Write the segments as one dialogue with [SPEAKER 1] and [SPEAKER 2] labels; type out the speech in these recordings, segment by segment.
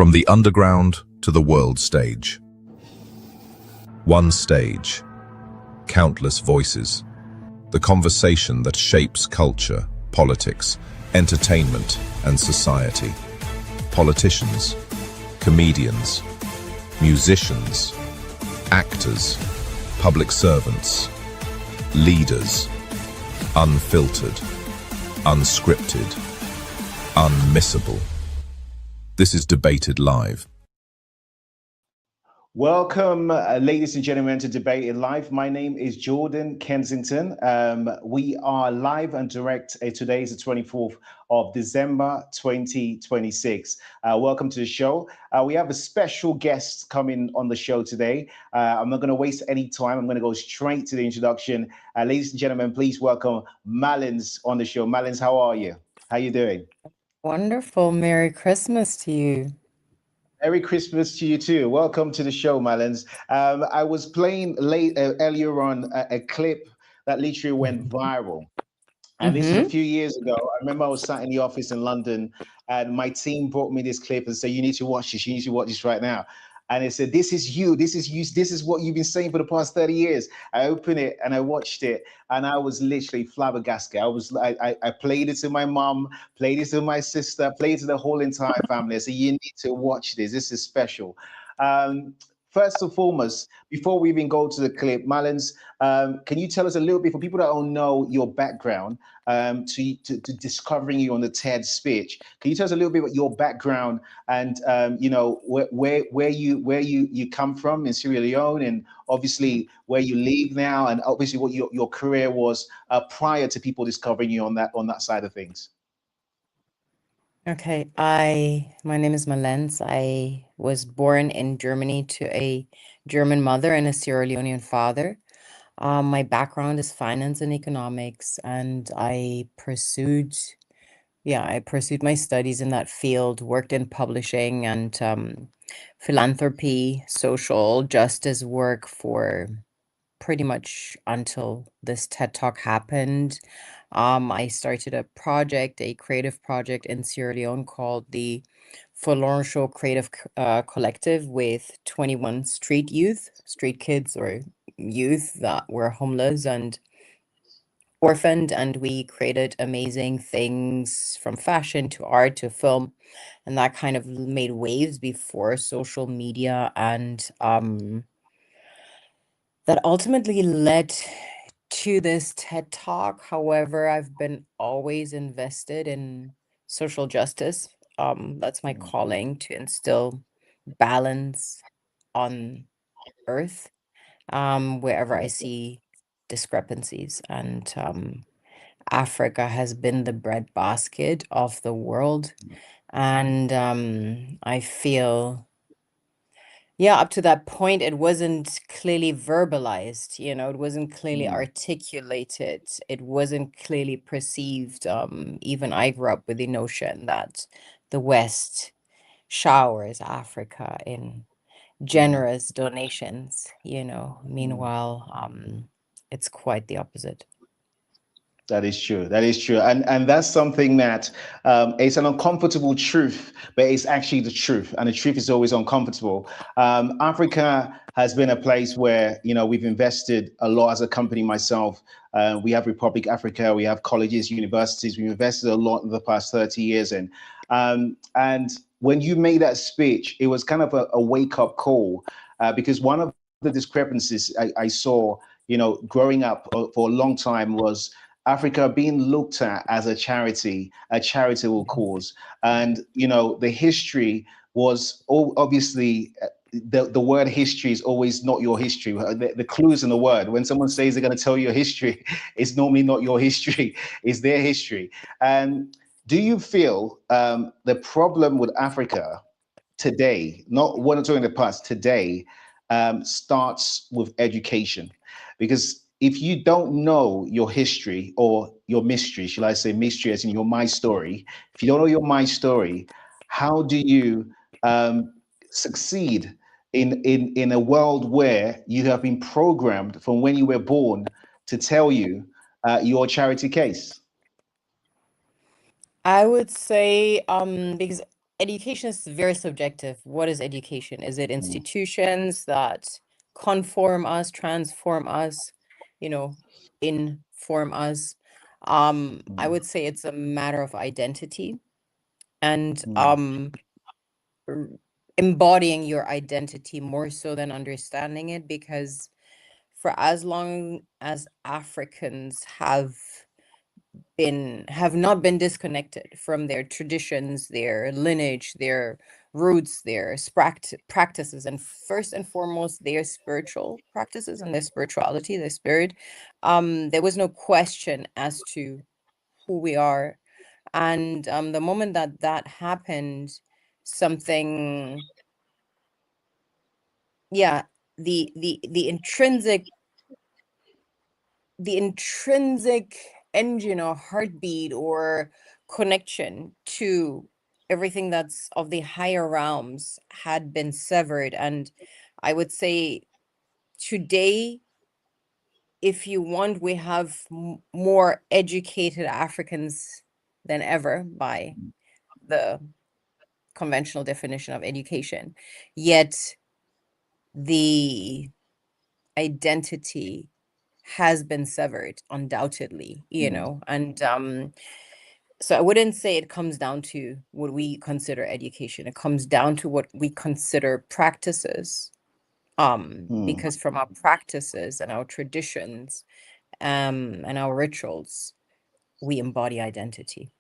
[SPEAKER 1] From the underground to the world stage. One stage, countless voices. The conversation that shapes culture, politics, entertainment, and society. Politicians, comedians, musicians, actors, public servants, leaders, unfiltered, unscripted, unmissable. This is Debated Live.
[SPEAKER 2] Welcome, ladies and gentlemen, to Debated Live. My name is Jordan Kensington. We are live and direct. Today is the 24th of December, 2026. Welcome to the show. We have a special guest coming on the show today. I'm not going to waste any time. I'm going to go straight to the introduction. Ladies and gentlemen, please welcome Malins on the show. Malins, how are you? How you doing?
[SPEAKER 3] Wonderful. Merry Christmas to you.
[SPEAKER 2] Merry Christmas to you too. Welcome to the show, Malins. I was playing earlier on a clip that literally went viral. And this is a few years ago. I remember I was sat in the office in London and my team brought me this clip and said, you need to watch this. You need to watch this right now. And it said, this is you. This is what you've been saying for the past 30 years. I opened it and I watched it and I was literally flabbergasted. I played it to my mom, played it to my sister, played it to the whole entire family. I said, you need to watch this. This is special. First and foremost, before we even go to the clip, Malins, can you tell us a little bit, for people that don't know your background, to discovering you on the TED speech? Can you tell us a little bit about your background and you know where you come from in Sierra Leone, and obviously where you live now, and obviously what your career was prior to people discovering you on that side of things?
[SPEAKER 3] Okay, my name is Malens. I was born in Germany to a German mother and a Sierra Leonean father. My background is finance and economics, and I pursued my studies in that field, worked in publishing and philanthropy, social justice work for pretty much until this TED Talk happened. I started a creative project in Sierra Leone called the Forlorn Show Creative Collective with 21 street kids or youth that were homeless and orphaned, and we created amazing things from fashion to art to film, and that kind of made waves before social media, and that ultimately led to this TED Talk. However, I've been always invested in social justice. That's my calling, to instill balance on earth, wherever I see discrepancies. And Africa has been the breadbasket of the world. And I feel, up to that point, it wasn't clearly verbalized, it wasn't clearly articulated, it wasn't clearly perceived. Even I grew up with the notion that the West showers Africa in generous donations, meanwhile, it's quite the opposite.
[SPEAKER 2] That is true. That is true. And that's something that it's an uncomfortable truth, but it's actually the truth. And the truth is always uncomfortable. Africa has been a place where, we've invested a lot as a company myself. We have Republic Africa, we have colleges, universities. We've invested a lot in the past 30 years. And when you made that speech, it was kind of a wake-up call, because one of the discrepancies I saw, growing up for a long time was Africa being looked at as a charity, a charitable cause. And, the history was obviously, the word history is always not your history. The clues in the word, when someone says they're going to tell you your history, it's normally not your history, it's their history. And do you feel the problem with Africa today, not what I'm talking in the past, today, starts with education? Because if you don't know your history or your mystery, shall I say mystery as in your my story, if you don't know your my story, how do you succeed in a world where you have been programmed from when you were born to tell you your charity case?
[SPEAKER 3] I would say, because education is very subjective. What is education? Is it institutions that conform us, transform us, you know, inform us? I would say it's a matter of identity and embodying your identity more so than understanding it, because for as long as Africans have not been disconnected from their traditions, their lineage, their roots, their practices, and first and foremost their spiritual practices and their spirituality, their spirit, there was no question as to who we are. And the moment that happened, something, yeah, the intrinsic engine or heartbeat or connection to everything that's of the higher realms had been severed. And I would say today, if you want, we have more educated Africans than ever by the conventional definition of education. Yet the identity has been severed, undoubtedly, and so I wouldn't say it comes down to what we consider education. It comes down to what we consider practices. Because from our practices and our traditions, and our rituals, we embody identity.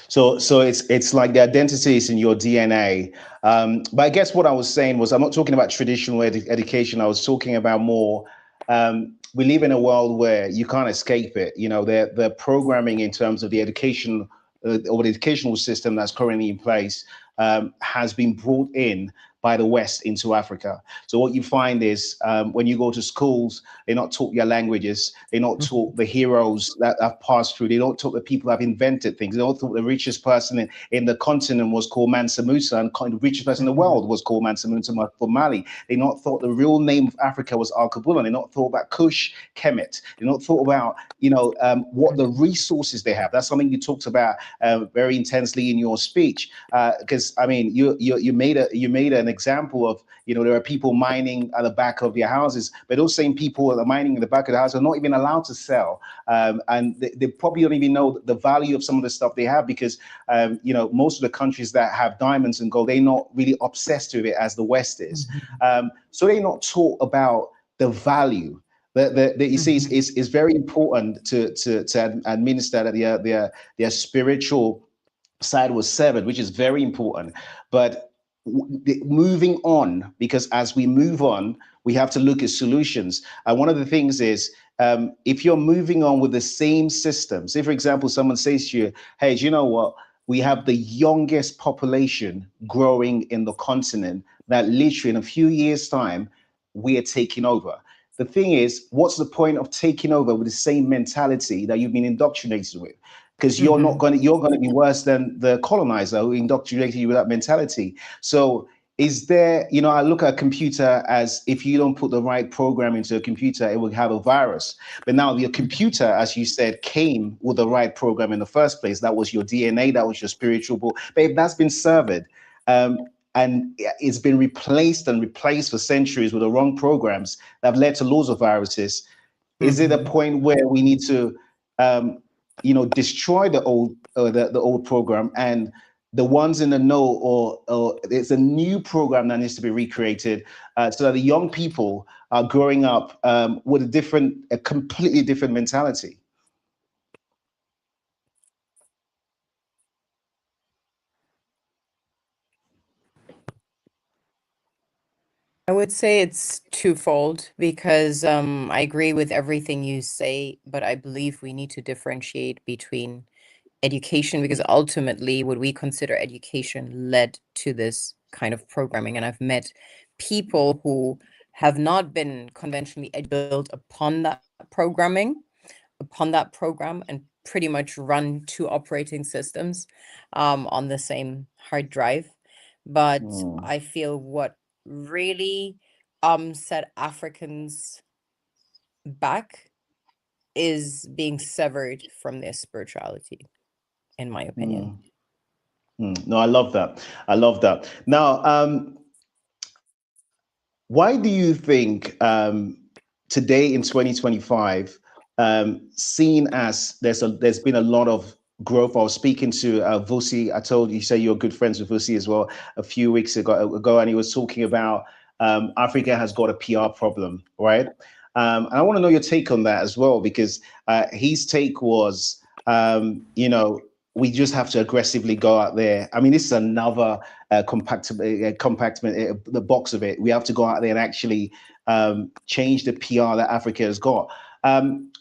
[SPEAKER 2] So it's like the identity is in your DNA. But I guess what I was saying was, I'm not talking about traditional education. I was talking about more. We live in a world where you can't escape it. The programming in terms of the education or the educational system that's currently in place has been brought in by the West into Africa. So what you find is when you go to schools, they're not taught your languages. They're not taught the heroes that have passed through. They don't taught the people that have invented things. They don't taught the richest person in the continent was called Mansa Musa, and the richest person in the world was called Mansa Musa for Mali. They not thought the real name of Africa was Al-Qabilan. They not thought about Kush, Kemet. They not thought about what the resources they have. That's something you talked about very intensely in your speech, because I mean you made an example of, there are people mining at the back of their houses, but those same people that are mining in the back of the house are not even allowed to sell, and they probably don't even know the value of some of the stuff they have, because most of the countries that have diamonds and gold, they're not really obsessed with it as the West is. So they're not taught about the value that you see is very important to administer that their spiritual side was severed, which is very important. But moving on, because as we move on, we have to look at solutions. And one of the things is, if you're moving on with the same system, say for example, someone says to you, hey, do you know what? We have the youngest population growing in the continent, that literally in a few years' time, we are taking over. The thing is, what's the point of taking over with the same mentality that you've been indoctrinated with? Because you're going to be worse than the colonizer who indoctrinated you with that mentality. So is there, I look at a computer as, if you don't put the right program into a computer, it will have a virus. But now your computer, as you said, came with the right program in the first place. That was your DNA, that was your spiritual book. But if that's been severed, and it's been replaced for centuries with the wrong programs that have led to loads of viruses, is it a point where we need to destroy the old program, and the ones in the know, or it's a new program that needs to be recreated, so that the young people are growing up with a completely different mentality?
[SPEAKER 3] I would say it's twofold, because I agree with everything you say, but I believe we need to differentiate between education, because ultimately what we consider education led to this kind of programming. And I've met people who have not been conventionally built upon that program, and pretty much run two operating systems on the same hard drive. But I feel what really set Africans back is being severed from their spirituality, in my opinion.
[SPEAKER 2] No, I love that. I love that. Now, why do you think today in 2025, seen as there's been a lot of growth? I was speaking to Vusi. I told you, say you're good friends with Vusi as well a few weeks ago, and he was talking about Africa has got a PR problem, right? And I want to know your take on that as well, because his take was, we just have to aggressively go out there. I mean, this is another compactment, the box of it. We have to go out there and actually change the PR that Africa has got.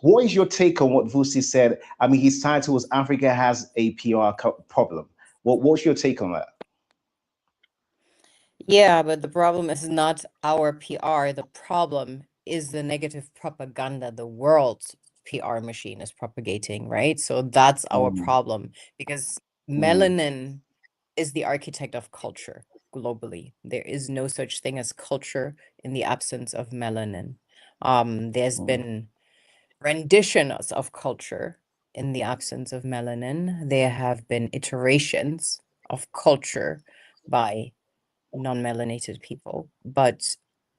[SPEAKER 2] What is your take on what Vusi said? I mean, his title was Africa has a PR problem. What's your take on that?
[SPEAKER 3] Yeah, but the problem is not our PR. The problem is the negative propaganda the world's PR machine is propagating, right? So that's our
[SPEAKER 2] Mm,
[SPEAKER 3] problem, because
[SPEAKER 2] mm,
[SPEAKER 3] melanin is the architect of culture globally. There is no such thing as culture in the absence of melanin. There's
[SPEAKER 2] mm,
[SPEAKER 3] been renditions of culture in the absence of melanin. There have been iterations of culture by non-melanated people, but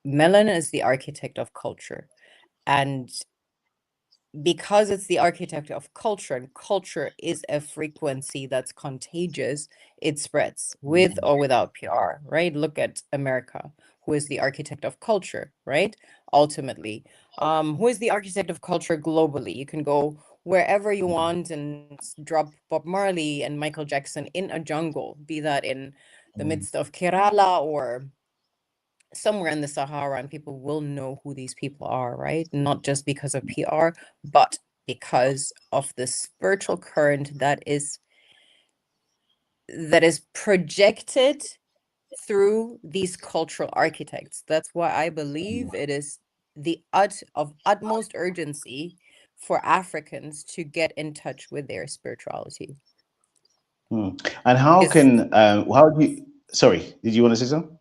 [SPEAKER 3] melanin is the architect of culture. And because it's the architect of culture, and culture is a frequency that's contagious, it spreads with or without PR, right? Look at America, who is the architect of culture, right? Ultimately, who is the architect of culture globally? You can go wherever you want and drop Bob Marley and Michael Jackson in a jungle, be that in the
[SPEAKER 2] mm,
[SPEAKER 3] midst of Kerala or somewhere in the Sahara, and people will know who these people are, right? Not just because of PR, but because of the spiritual current that is projected through these cultural architects. That's why I believe it is the of utmost urgency for Africans to get in touch with their spirituality.
[SPEAKER 2] And how
[SPEAKER 3] Because
[SPEAKER 2] can how do you? Sorry, did you want to say something?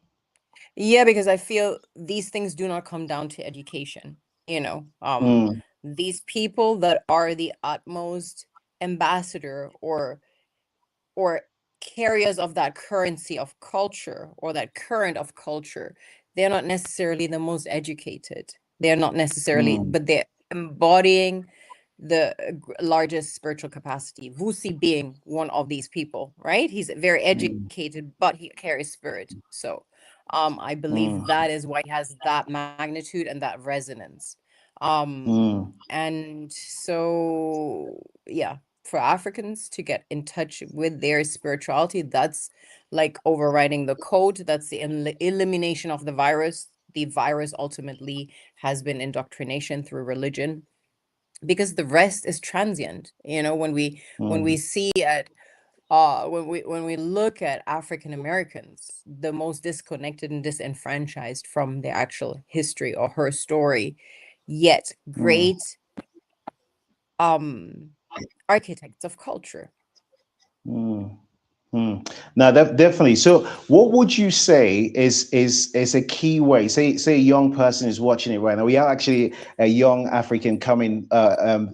[SPEAKER 3] Yeah, because I feel these things do not come down to education. You know,
[SPEAKER 2] Mm,
[SPEAKER 3] these people that are the utmost ambassador or carriers of that currency of culture or that current of culture, they're not necessarily the most educated. They're not necessarily,
[SPEAKER 2] mm,
[SPEAKER 3] but they're embodying the largest spiritual capacity. Vusi being one of these people, right? He's very
[SPEAKER 2] mm,
[SPEAKER 3] educated, but he carries spirit. So I believe
[SPEAKER 2] mm,
[SPEAKER 3] that is why he has that magnitude and that resonance.
[SPEAKER 2] mm,
[SPEAKER 3] And so, yeah, for Africans to get in touch with their spirituality, that's like overriding the code. That's the elimination of the virus. The virus ultimately has been indoctrination through religion, because the rest is transient. You know, when we
[SPEAKER 2] mm,
[SPEAKER 3] see at when we look at African Americans, the most disconnected and disenfranchised from their actual history or her story, yet
[SPEAKER 2] mm.
[SPEAKER 3] great um architects of culture.
[SPEAKER 2] Mm. No, definitely. So, what would you say is a key way? Say a young person is watching it right now. We have actually a young African coming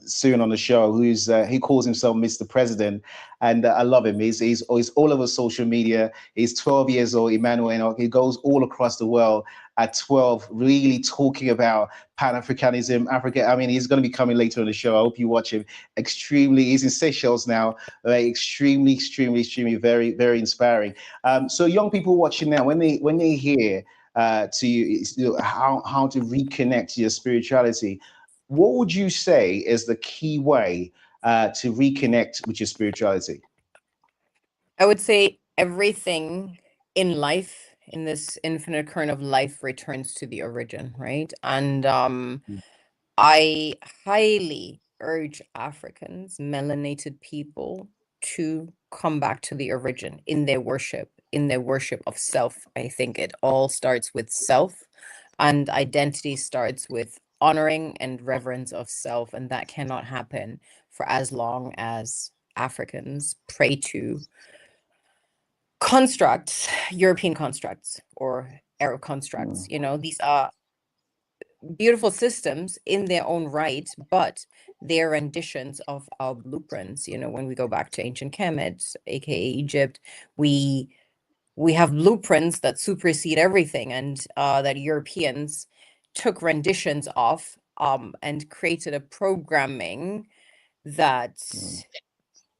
[SPEAKER 2] soon on the show who's he calls himself Mr. President, and I love him. He's all over social media. He's 12 years old, Emmanuel. He goes all across the world at 12, really talking about Pan-Africanism, Africa. I mean, he's going to be coming later on the show. I hope you watch him. He's in Seychelles now. Extremely, very, very inspiring. So young people watching now, when they hear how to reconnect to your spirituality, what would you say is the key way to reconnect with your spirituality?
[SPEAKER 3] I would say everything in life, in this infinite current of life, returns to the origin, right? And I highly urge Africans, melanated people, to come back to the origin in their worship of self. I think it all starts with self, and identity starts with honoring and reverence of self, and that cannot happen for as long as Africans pray to constructs, European constructs or Arab constructs.
[SPEAKER 2] Mm,
[SPEAKER 3] You know, these are beautiful systems in their own right, but they're renditions of our blueprints. You know, when we go back to ancient Kemet, aka Egypt, we have blueprints that supersede everything, and that Europeans took renditions of, and created a programming that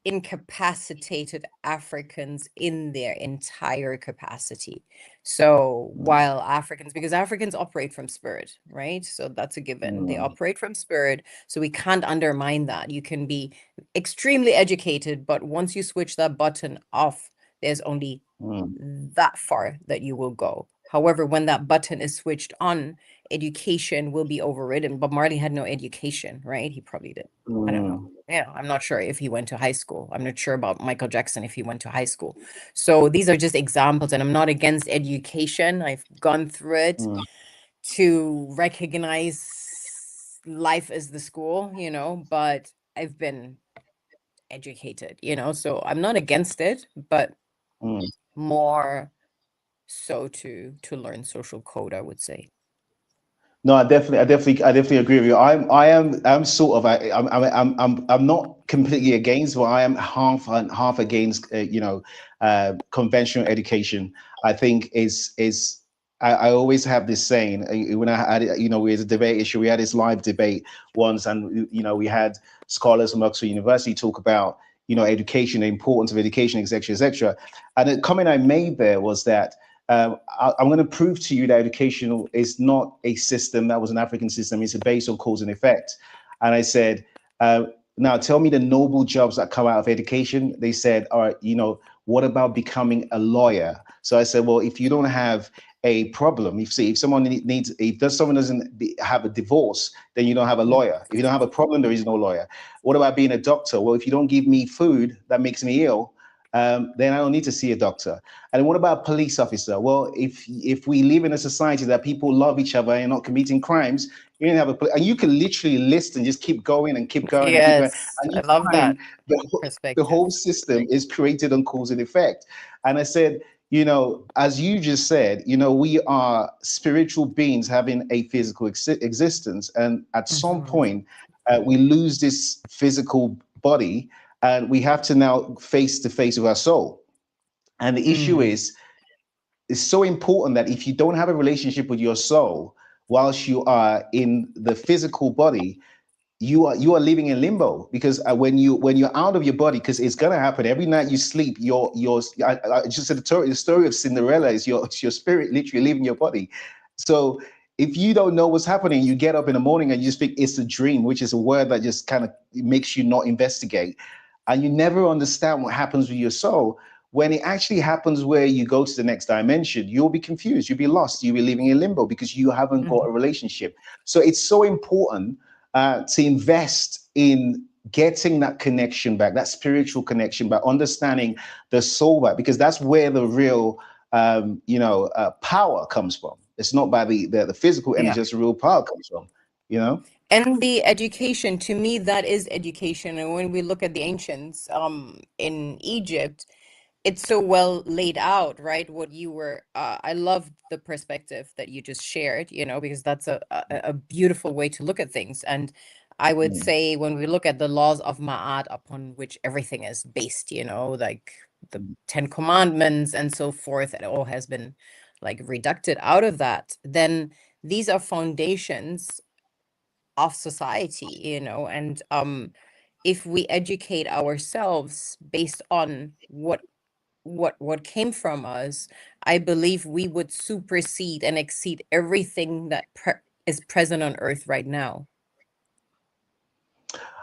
[SPEAKER 3] incapacitated Africans in their entire capacity. So while Africans, because Africans operate from spirit, right? So that's a given. They operate from spirit. So we can't undermine that. You can be extremely educated, but once you switch that button off, there's only that far that you will go. However, when that button is switched on, education will be overridden. But Marley had no education, right? He probably did. I don't know. Yeah, I'm not sure if he went to high school. I'm not sure about Michael Jackson if he went to high school. So these are just examples, and I'm not against education. I've gone through it to recognize life as the school, you know, but I've been educated, you know, so I'm not against it, but more so to learn social code, I would say.
[SPEAKER 2] No, I definitely agree with you. I'm sort of, I'm not completely against, but I am half against, conventional education. I think I always have this saying, when I had, we had a debate issue, we had this live debate once, and, we had scholars from Oxford University talk about, education, the importance of education, et cetera, et cetera. And the comment I made there was that, I'm going to prove to you that education is not a system that was an African system. It's based on cause and effect. And I said, now tell me the noble jobs that come out of education. They said, all right, what about becoming a lawyer? So I said, well, if you don't have a problem, if someone doesn't have a divorce, then you don't have a lawyer. If you don't have a problem, there is no lawyer. What about being a doctor? Well, if you don't give me food that makes me ill, then I don't need to see a doctor. And what about a police officer? Well, if we live in a society that people love each other and not committing crimes, you don't have and you can literally list and just keep going and keep going.
[SPEAKER 3] Yes,
[SPEAKER 2] and
[SPEAKER 3] I love that
[SPEAKER 2] the whole system is created on cause and effect. And I said, as you just said, we are spiritual beings having a physical existence. And at some point, we lose this physical body, and we have to now face to face with our soul. And the issue is, it's so important that if you don't have a relationship with your soul whilst you are in the physical body, you are living in limbo, because when you're out of your body, because it's gonna happen every night you sleep. I just said the story of Cinderella is your spirit literally leaving your body. So if you don't know what's happening, you get up in the morning and you just think it's a dream, which is a word that just kind of makes you not investigate. And you never understand what happens with your soul. When it actually happens where you go to the next dimension, you'll be confused, you'll be lost, you'll be living in limbo because you haven't got a relationship. So it's so important to invest in getting that connection back, that spiritual connection back, understanding the soul back, because that's where the real, power comes from. It's not by the physical energy, it's the real power comes from,
[SPEAKER 3] And the education, to me, that is education. And when we look at the ancients, in Egypt, it's so well laid out, right? What you were, I love the perspective that you just shared, because that's a beautiful way to look at things. And I would say when we look at the laws of Ma'at, upon which everything is based, like the 10 Commandments and so forth, it all has been like reducted out of that, then these are foundations of society, and if we educate ourselves based on what came from us, I believe we would supersede and exceed everything that is present on earth right now.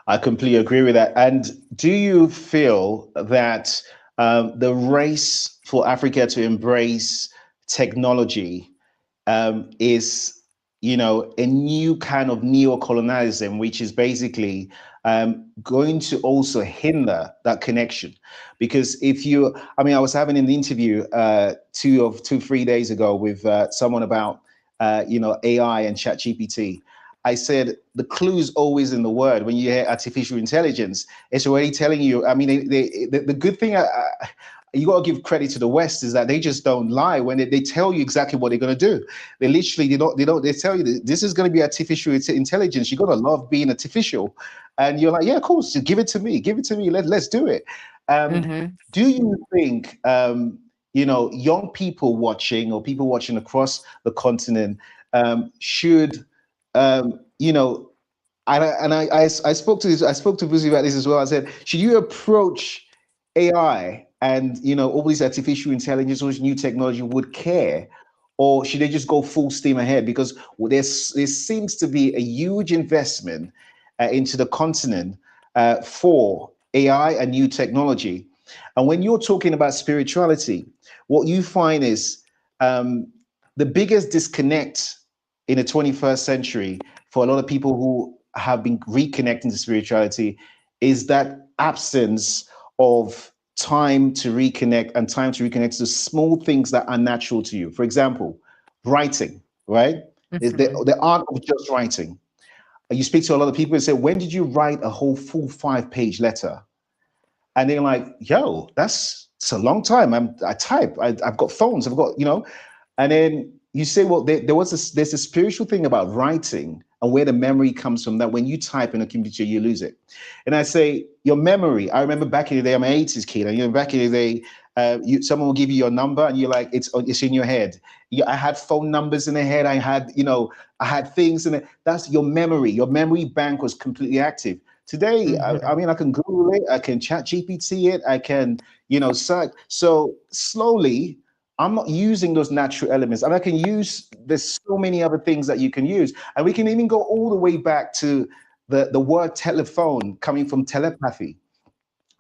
[SPEAKER 2] I completely agree with that. And do you feel that the race for Africa to embrace technology is, a new kind of neo-colonialism, which is basically going to also hinder that connection? Because I was having an interview 3 days ago with someone about, AI and ChatGPT. I said the clue is always in the word. When you hear artificial intelligence, it's already telling you. I mean, the good thing you got to give credit to the West, is that they just don't lie when they tell you exactly what they're going to do. They literally, they tell you that this is going to be artificial intelligence. You got to love being artificial. And you're like, yeah, of course, give it to me. Give it to me. Let's do it. Do you think, young people watching or people watching across the continent should, you know, I spoke to Vuzi about this as well. I said, should you approach AI and all these artificial intelligence, all this new technology would care, or should they just go full steam ahead? Because there seems to be a huge investment into the continent for AI and new technology. And when you're talking about spirituality, what you find is the biggest disconnect in the 21st century for a lot of people who have been reconnecting to spirituality is that absence of time to reconnect and time to reconnect to small things that are natural to you. For example, writing, right? Is the art of just writing. You speak to a lot of people and say, when did you write a whole full 5-page letter? And they're like, yo, it's a long time. I type, I've got phones, I've got, and then you say, well, there's a spiritual thing about writing and where the memory comes from, that when you type in a computer, you lose it. And I say, your memory, I remember back in the day, I'm an 80s kid, and back in the day, someone will give you your number and you're like, it's in your head. I had phone numbers in the head. I had things in it. That's your memory. Your memory bank was completely active. Today, I mean, I can Google it, I can chat GPT it, I can, search. So slowly, I'm not using those natural elements, and I can use, there's so many other things that you can use. And we can even go all the way back to the word telephone coming from telepathy.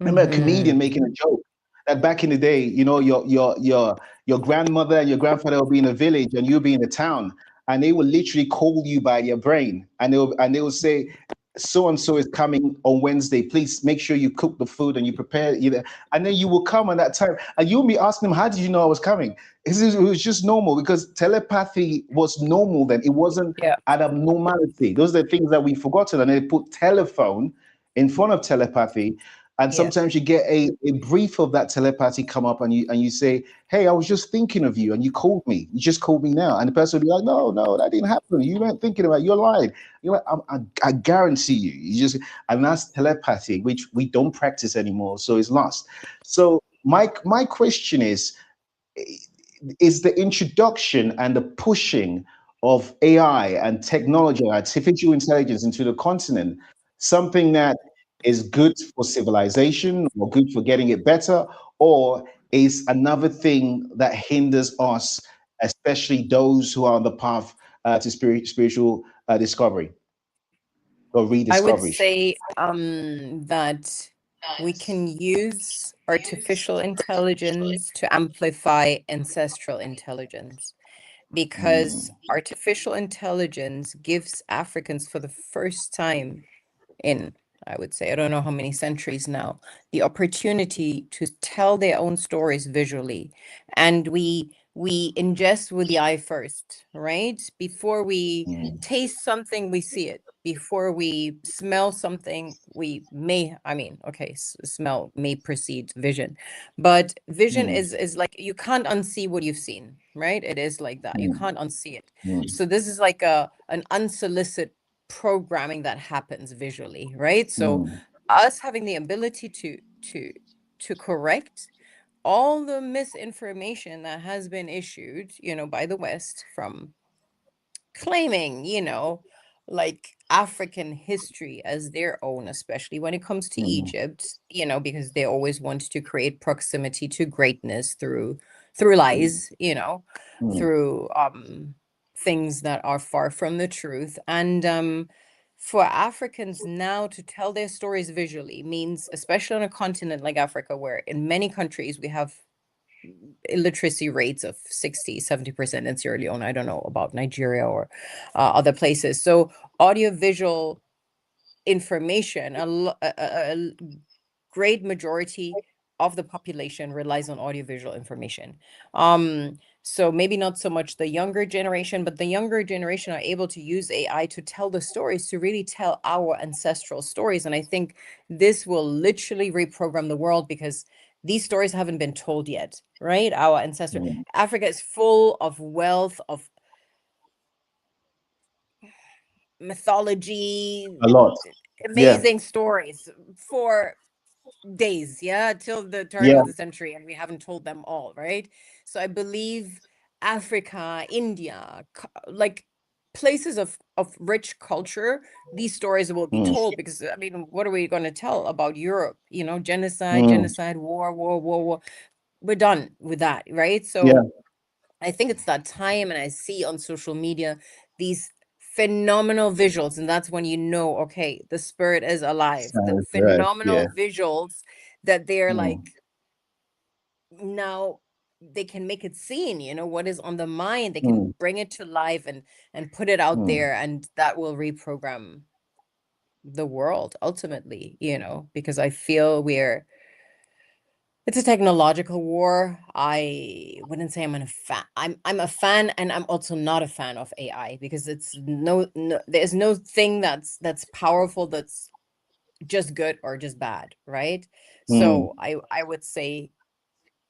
[SPEAKER 2] I remember a comedian making a joke that back in the day, your grandmother and your grandfather will be in a village and you'll be in a town, and they will literally call you by your brain, and they will say, so and so is coming on Wednesday. Please make sure you cook the food and you prepare either. And then you will come on that time, and you'll be asking them, how did you know I was coming? It was just normal, because telepathy was normal then. It wasn't an abnormality. Those are the things that we've forgotten. And they put telephone in front of telepathy. And sometimes you get a brief of that telepathy come up, and you say, hey, I was just thinking of you and you called me. You just called me now. And the person will be like, no, that didn't happen. You weren't thinking about it. You're lying. You're like, I guarantee you. And that's telepathy, which we don't practice anymore. So it's lost. So my question is the introduction and the pushing of AI and technology, artificial intelligence into the continent, something that is good for civilization or good for getting it better, or is another thing that hinders us, especially those who are on the path to spiritual discovery or rediscovery?
[SPEAKER 3] I would say that we can use artificial intelligence to amplify ancestral intelligence, because artificial intelligence gives Africans, for the first time in, I would say, I don't know how many centuries now, the opportunity to tell their own stories visually. And we ingest with the eye first, right? Before we taste something, we see it. Before we smell something, we may, smell may precede vision. But vision is like, you can't unsee what you've seen, right? It is like that. You can't unsee it. So this is like an unsolicited programming that happens visually, right? So us having the ability to correct all the misinformation that has been issued, by the West, from claiming, like African history as their own, especially when it comes to Egypt, because they always want to create proximity to greatness through lies, through things that are far from the truth. And for Africans now to tell their stories visually means, especially on a continent like Africa, where in many countries we have illiteracy rates of 60-70% in Sierra Leone. I don't know about Nigeria or other places. So audiovisual information, a great majority of the population relies on audiovisual information. So maybe not so much the younger generation, but the younger generation are able to use AI to tell the stories, to really tell our ancestral stories. And I think this will literally reprogram the world, because these stories haven't been told yet, right? Our ancestors.
[SPEAKER 2] Mm.
[SPEAKER 3] Africa is full of wealth, of mythology,
[SPEAKER 2] A lot. Yeah.
[SPEAKER 3] amazing stories for days, yeah, till the turn
[SPEAKER 2] Yeah.
[SPEAKER 3] of the century, and we haven't told them all, right? So I believe Africa, India, like places of rich culture, these stories will be
[SPEAKER 2] Mm.
[SPEAKER 3] told, because I mean, what are we going to tell about Europe? You know, genocide,
[SPEAKER 2] Mm.
[SPEAKER 3] genocide, war, war, war, war. We're done with that, right?
[SPEAKER 2] Yeah.
[SPEAKER 3] So I think it's that time, and I see on social media these phenomenal visuals, and that's when you know, okay, the spirit is alive. The
[SPEAKER 2] Sounds right. Yeah.
[SPEAKER 3] phenomenal visuals that they're
[SPEAKER 2] Mm.
[SPEAKER 3] like, now they can make it seen, you know, what is on the mind. They can
[SPEAKER 2] Mm.
[SPEAKER 3] bring it to life and put it out
[SPEAKER 2] Mm.
[SPEAKER 3] there, and that will reprogram the world ultimately, you know, because I feel it's a technological war. I wouldn't say I'm a fan. I'm a fan, and I'm also not a fan of AI, because it's there's no thing that's powerful that's just good or just bad, right?
[SPEAKER 2] Mm.
[SPEAKER 3] So I would say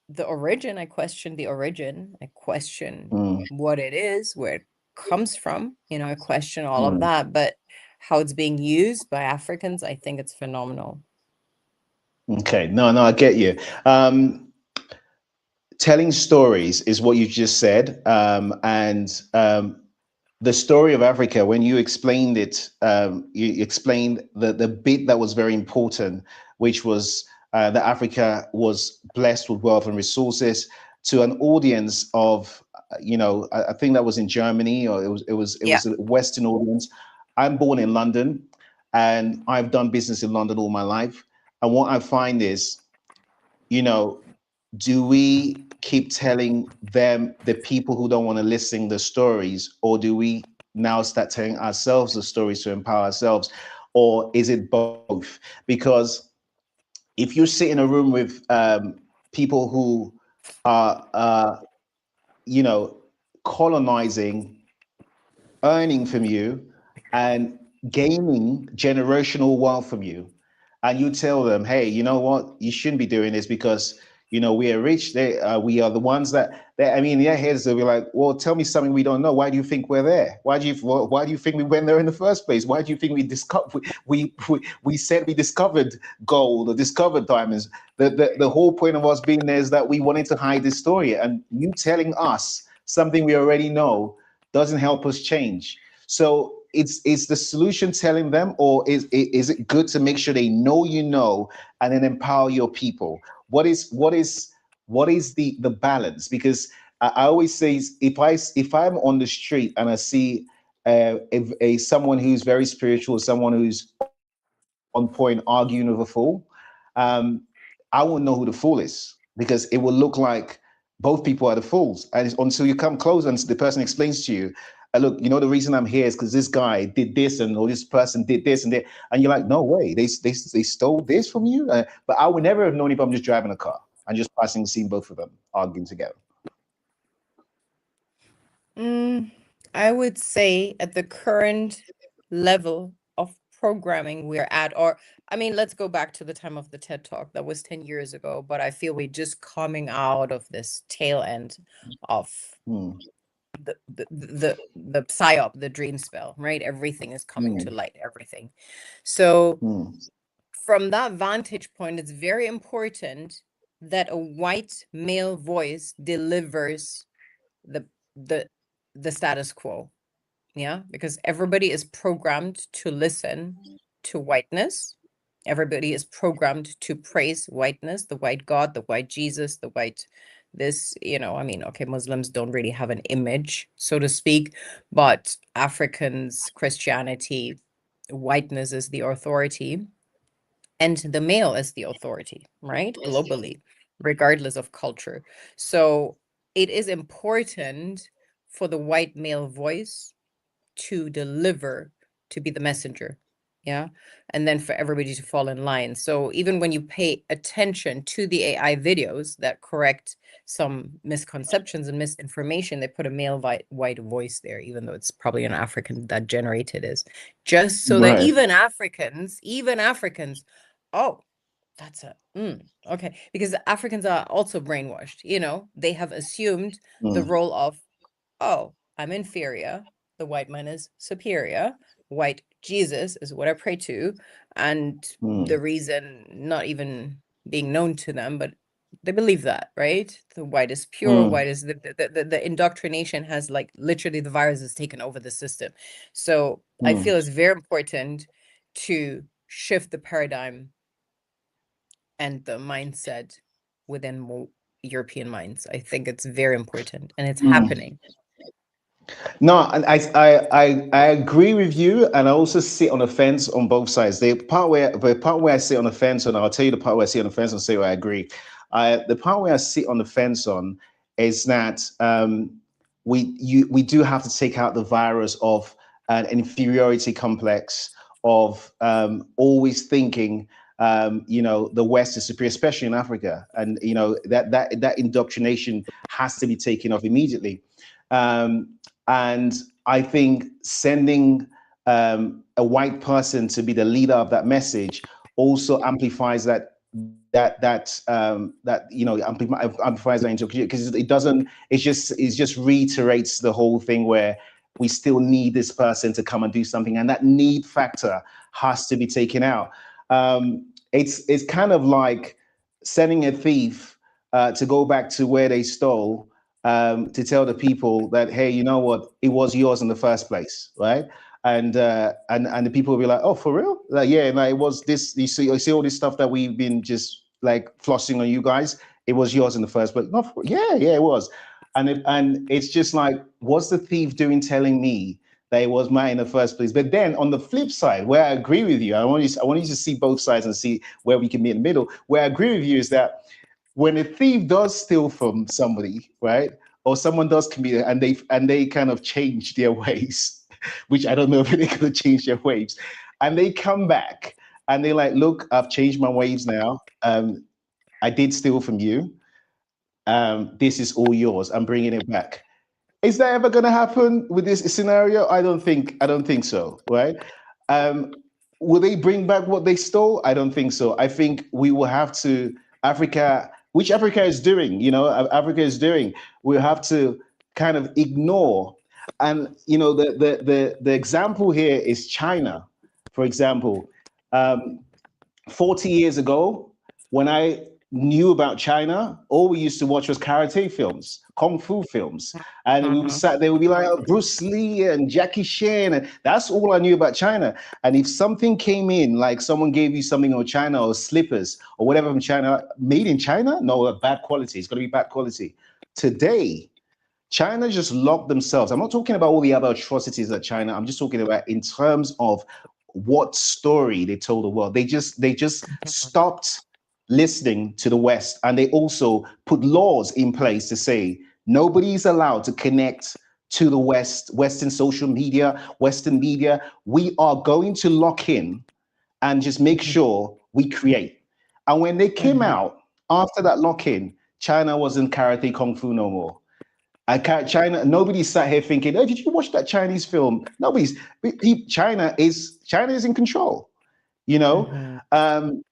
[SPEAKER 3] the origin, I question the origin. I question
[SPEAKER 2] Mm.
[SPEAKER 3] what it is, where it comes from, you know, I question all of
[SPEAKER 2] Mm.
[SPEAKER 3] that, but how it's being used by Africans, I think it's phenomenal.
[SPEAKER 2] Okay. No, no, I get you. Telling stories is what you just said. And the story of Africa, when you explained it, you explained the bit that was very important, which was that Africa was blessed with wealth and resources to an audience of, I think that was in Germany, or it
[SPEAKER 3] Yeah.
[SPEAKER 2] was a Western audience. I'm born in London, and I've done business in London all my life. And what I find is, you know, do we keep telling them, the people who don't want to listen, the stories, or do we now start telling ourselves the stories to empower ourselves, or is it both? Because if you sit in a room with people who are you know colonizing, earning from you, and gaining generational wealth from you, and you tell them, hey, you know what, you shouldn't be doing this because we are rich. We are the ones that I mean, in their heads they'll be like, well, tell me something we don't know. Why do you think we're there? Why do you think we went there in the first place? Why do you think we discovered we said we discovered gold or discovered diamonds? The whole point of us being there is that we wanted to hide this story, and you telling us something we already know doesn't help us change. So is the solution telling them, or is it good to make sure they know, and then empower your people? What is the balance? Because I always say, if I'm on the street and I see a someone who's very spiritual, someone who's on point arguing with a fool, um, I won't know who the fool is, because it will look like both people are the fools. And it's until you come close and the person explains to you, look, the reason I'm here is because this guy did this, or this person did this and that. And you're like, no way, they stole this from you. But I would never have known if I'm just driving a car and just passing, seeing both of them arguing together.
[SPEAKER 3] I would say at the current level of programming we're at, or I mean, let's go back to the time of the TED Talk. That was 10 years ago, but I feel we're just coming out of this tail end of
[SPEAKER 2] Hmm.
[SPEAKER 3] the psyop, the dream spell, right? Everything is coming
[SPEAKER 2] Hmm.
[SPEAKER 3] to light, everything. So
[SPEAKER 2] Hmm.
[SPEAKER 3] from that vantage point, it's very important that a white male voice delivers the the the status quo. Yeah, because everybody is programmed to listen to whiteness. Everybody is programmed to praise whiteness, the white God, the white Jesus, the white this, I mean, okay, Muslims don't really have an image, so to speak, but Africans, Christianity, whiteness is the authority, and the male is the authority, right? Globally, regardless of culture. So it is important for the white male voice to deliver, to be the messenger. Yeah. And then for everybody to fall in line. So even when you pay attention to the AI videos that correct some misconceptions and misinformation, they put a male white voice there, even though it's probably an African that generated is, just so that
[SPEAKER 2] Right.
[SPEAKER 3] even Africans, oh, That's okay. Because the Africans are also brainwashed. They have assumed the
[SPEAKER 2] Mm,
[SPEAKER 3] role of, oh, I'm inferior. The white man is superior. White Jesus is what I pray to. And the
[SPEAKER 2] mm,
[SPEAKER 3] reason, not even being known to them, but they believe that, right? The white is pure.
[SPEAKER 2] mm,
[SPEAKER 3] White is the indoctrination has, like, literally the virus has taken over the system. So I
[SPEAKER 2] mm.
[SPEAKER 3] feel it's very important to shift the paradigm and the mindset within European minds. I think it's very important, and it's
[SPEAKER 2] Mm.
[SPEAKER 3] happening.
[SPEAKER 2] No, and I agree with you, and I also sit on the fence on both sides. The part where I sit on the fence, and I'll tell you the part where I sit on the fence and say where I agree. The part where I sit on the fence on is that we do have to take out the virus of an inferiority complex of always thinking the West is superior, especially in Africa, and that indoctrination has to be taken off immediately. Um, and I think sending a white person to be the leader of that message also amplifies amplifies that into, because it doesn't, it just reiterates the whole thing where we still need this person to come and do something, and that need factor has to be taken out. It's kind of like sending a thief to go back to where they stole, to tell the people that, hey, you know what, it was yours in the first place, right? And the people will be like, oh, for real? Like, yeah, like, it was this. You see all this stuff that we've been just like flossing on you guys. It was yours in the first place. No, yeah, it was. And it's just like, what's the thief doing telling me that it was mine in the first place? But then on the flip side, where I agree with you, I want you to see both sides and see where we can meet in the middle. Where I agree with you is that when a thief does steal from somebody, right, or someone does commit, and they kind of change their ways, which I don't know if they're going to change their ways, and they come back and they're like, "Look, I've changed my ways now. I did steal from you. This is all yours. I'm bringing it back." Is that ever going to happen with this scenario? I don't think. I don't think so. Right? Um, will they bring back what they stole? I don't think so. I think we will have to, Africa, which Africa is doing. Africa is doing. We have to kind of ignore. And the example here is China, for example. Um, 40 years ago, when I knew about China, all we used to watch was karate films, kung fu films. And we
[SPEAKER 3] Mhm.
[SPEAKER 2] sat there, we'd be like, oh, Bruce Lee and Jackie Chan. And that's all I knew about China. And if something came in, like someone gave you something on China or slippers or whatever from China, made in China, no, bad quality. It's going to be bad quality. Today, China just locked themselves. I'm not talking about all the other atrocities that China. I'm just talking about in terms of what story they told the world. They just stopped listening to the West, and they also put laws in place to say nobody's allowed to connect to the West, Western social media, Western media. We are going to lock in and just make sure we create. And when they came
[SPEAKER 3] Mhm.
[SPEAKER 2] out after that lock in, China wasn't karate kung fu no more. I can't, China. Nobody sat here thinking, "Oh, did you watch that Chinese film?" Nobody's. China is in control. You know.
[SPEAKER 3] Mhm.
[SPEAKER 2] Um,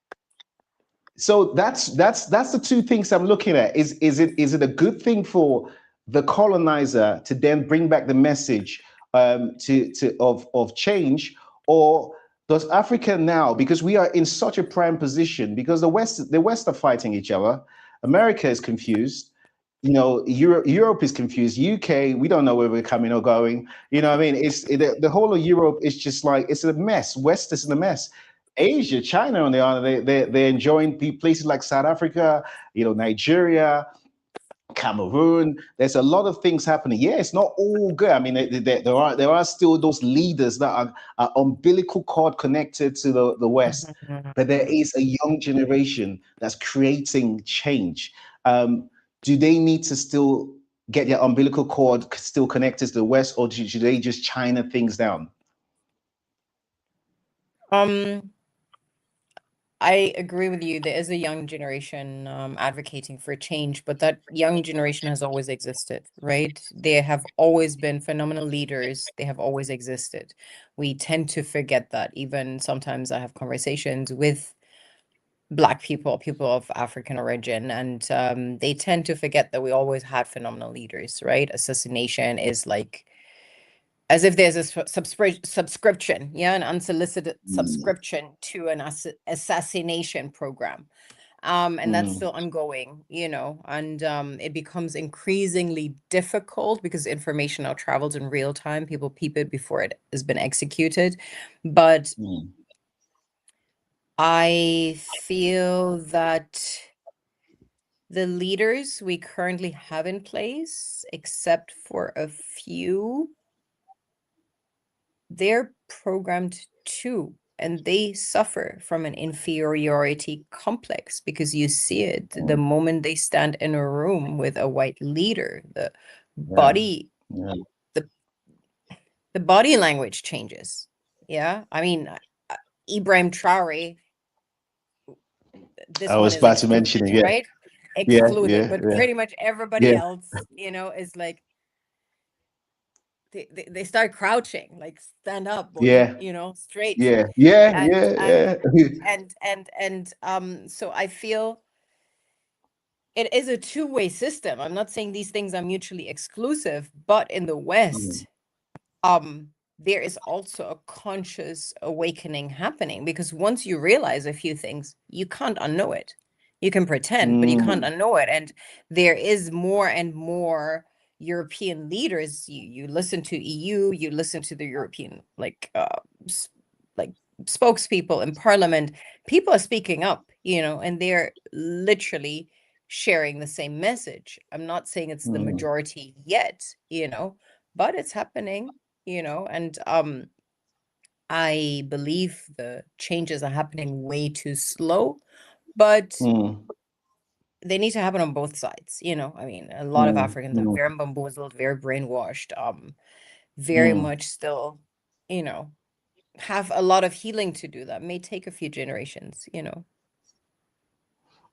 [SPEAKER 2] so that's the two things I'm looking at. Is it a good thing for the colonizer to then bring back the message of change, or does Africa now, because we are in such a prime position, because the West are fighting each other, America is confused, Europe is confused. UK, we don't know where we're coming or going. What I mean? The whole of Europe is just like, it's a mess. West is in a mess. Asia, China, on the other, they're enjoying places like South Africa, Nigeria, Cameroon. There's a lot of things happening. Yeah, it's not all good. I mean, there are still those leaders that are umbilical cord connected to the West,
[SPEAKER 3] Mhm.
[SPEAKER 2] but there is a young generation that's creating change. Do they need to still get their umbilical cord still connected to the West, or should they just China things down?
[SPEAKER 3] Um, I agree with you. There is a young generation advocating for change, but that young generation has always existed, right? They have always been phenomenal leaders. They have always existed. We tend to forget that. Even sometimes I have conversations with Black people, people of African origin, and they tend to forget that we always had phenomenal leaders, right? Assassination is like as if there's a subscription, yeah, an unsolicited
[SPEAKER 2] Mm,
[SPEAKER 3] subscription to an assassination program. And that's
[SPEAKER 2] mm,
[SPEAKER 3] still ongoing, and it becomes increasingly difficult because information now travels in real time. People peep it before it has been executed. But
[SPEAKER 2] mm,
[SPEAKER 3] I feel that the leaders we currently have in place, except for a few, they're programmed too. And they suffer from an inferiority complex because you see it the
[SPEAKER 2] mm.
[SPEAKER 3] moment they stand in a room with a white leader. The
[SPEAKER 2] Yeah,
[SPEAKER 3] body,
[SPEAKER 2] yeah,
[SPEAKER 3] the the body language changes. Yeah, I mean, Ibrahim Traore,
[SPEAKER 2] I
[SPEAKER 3] this one
[SPEAKER 2] was
[SPEAKER 3] is
[SPEAKER 2] about to mention
[SPEAKER 3] excluded,
[SPEAKER 2] it. Yeah,
[SPEAKER 3] right?
[SPEAKER 2] yeah,
[SPEAKER 3] Excluded,
[SPEAKER 2] yeah,
[SPEAKER 3] but
[SPEAKER 2] yeah,
[SPEAKER 3] pretty much everybody
[SPEAKER 2] yeah,
[SPEAKER 3] else, is like they start crouching, like stand up, boy,
[SPEAKER 2] yeah,
[SPEAKER 3] straight.
[SPEAKER 2] yeah, yeah,
[SPEAKER 3] And
[SPEAKER 2] yeah, yeah.
[SPEAKER 3] so I feel it is a two-way system. I'm not saying these things are mutually exclusive, but in the
[SPEAKER 2] Mm,
[SPEAKER 3] West, there is also a conscious awakening happening because once you realize a few things, you can't unknow it. You can pretend, but you can't
[SPEAKER 2] mm,
[SPEAKER 3] unknow it. And there is more and more European leaders. You listen to EU, you listen to the European like spokespeople in parliament. People are speaking up, and they're literally sharing the same message. I'm not saying it's the
[SPEAKER 2] mm,
[SPEAKER 3] majority yet, but it's happening, and I believe the changes are happening way too slow, but
[SPEAKER 2] mm,
[SPEAKER 3] they need to happen on both sides. I mean, a lot of
[SPEAKER 2] mm,
[SPEAKER 3] Africans are
[SPEAKER 2] mm,
[SPEAKER 3] very bamboozled, very brainwashed, very
[SPEAKER 2] mm,
[SPEAKER 3] much still, you know, have a lot of healing to do that may take a few generations.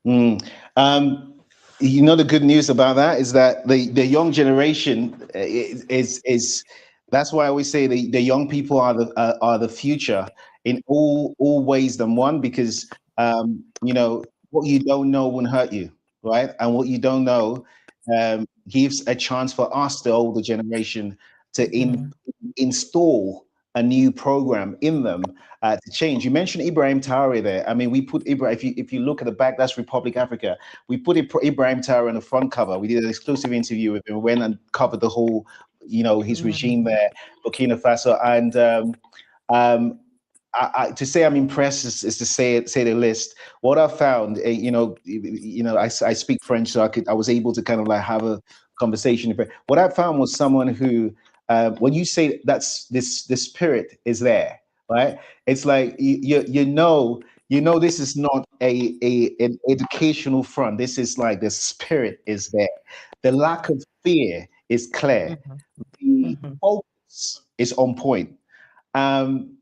[SPEAKER 2] mm. The good news about that is that the young generation is that's why I always say the young people are the future in all ways than one, because what you don't know won't hurt you, right? And what you don't know gives a chance for us, the older generation, to
[SPEAKER 3] Mhm.
[SPEAKER 2] install a new program in them to change. You mentioned Ibrahim Traore there. I mean, we put Ibrahim. If you look at the back, that's Republic Africa. We put Ibrahim Traore on the front cover. We did an exclusive interview with him. We went and covered the whole, his regime
[SPEAKER 3] Mhm.
[SPEAKER 2] there, Burkina Faso, and um, to say I'm impressed is to say the list. What I found, I speak French, so I was able to kind of like have a conversation. But what I found was someone who, when you say that's this spirit is there, right? It's like this is not an educational front. This is like the spirit is there. The lack of fear is clear.
[SPEAKER 3] Mhm.
[SPEAKER 2] The
[SPEAKER 3] Mhm.
[SPEAKER 2] focus is on point. Um,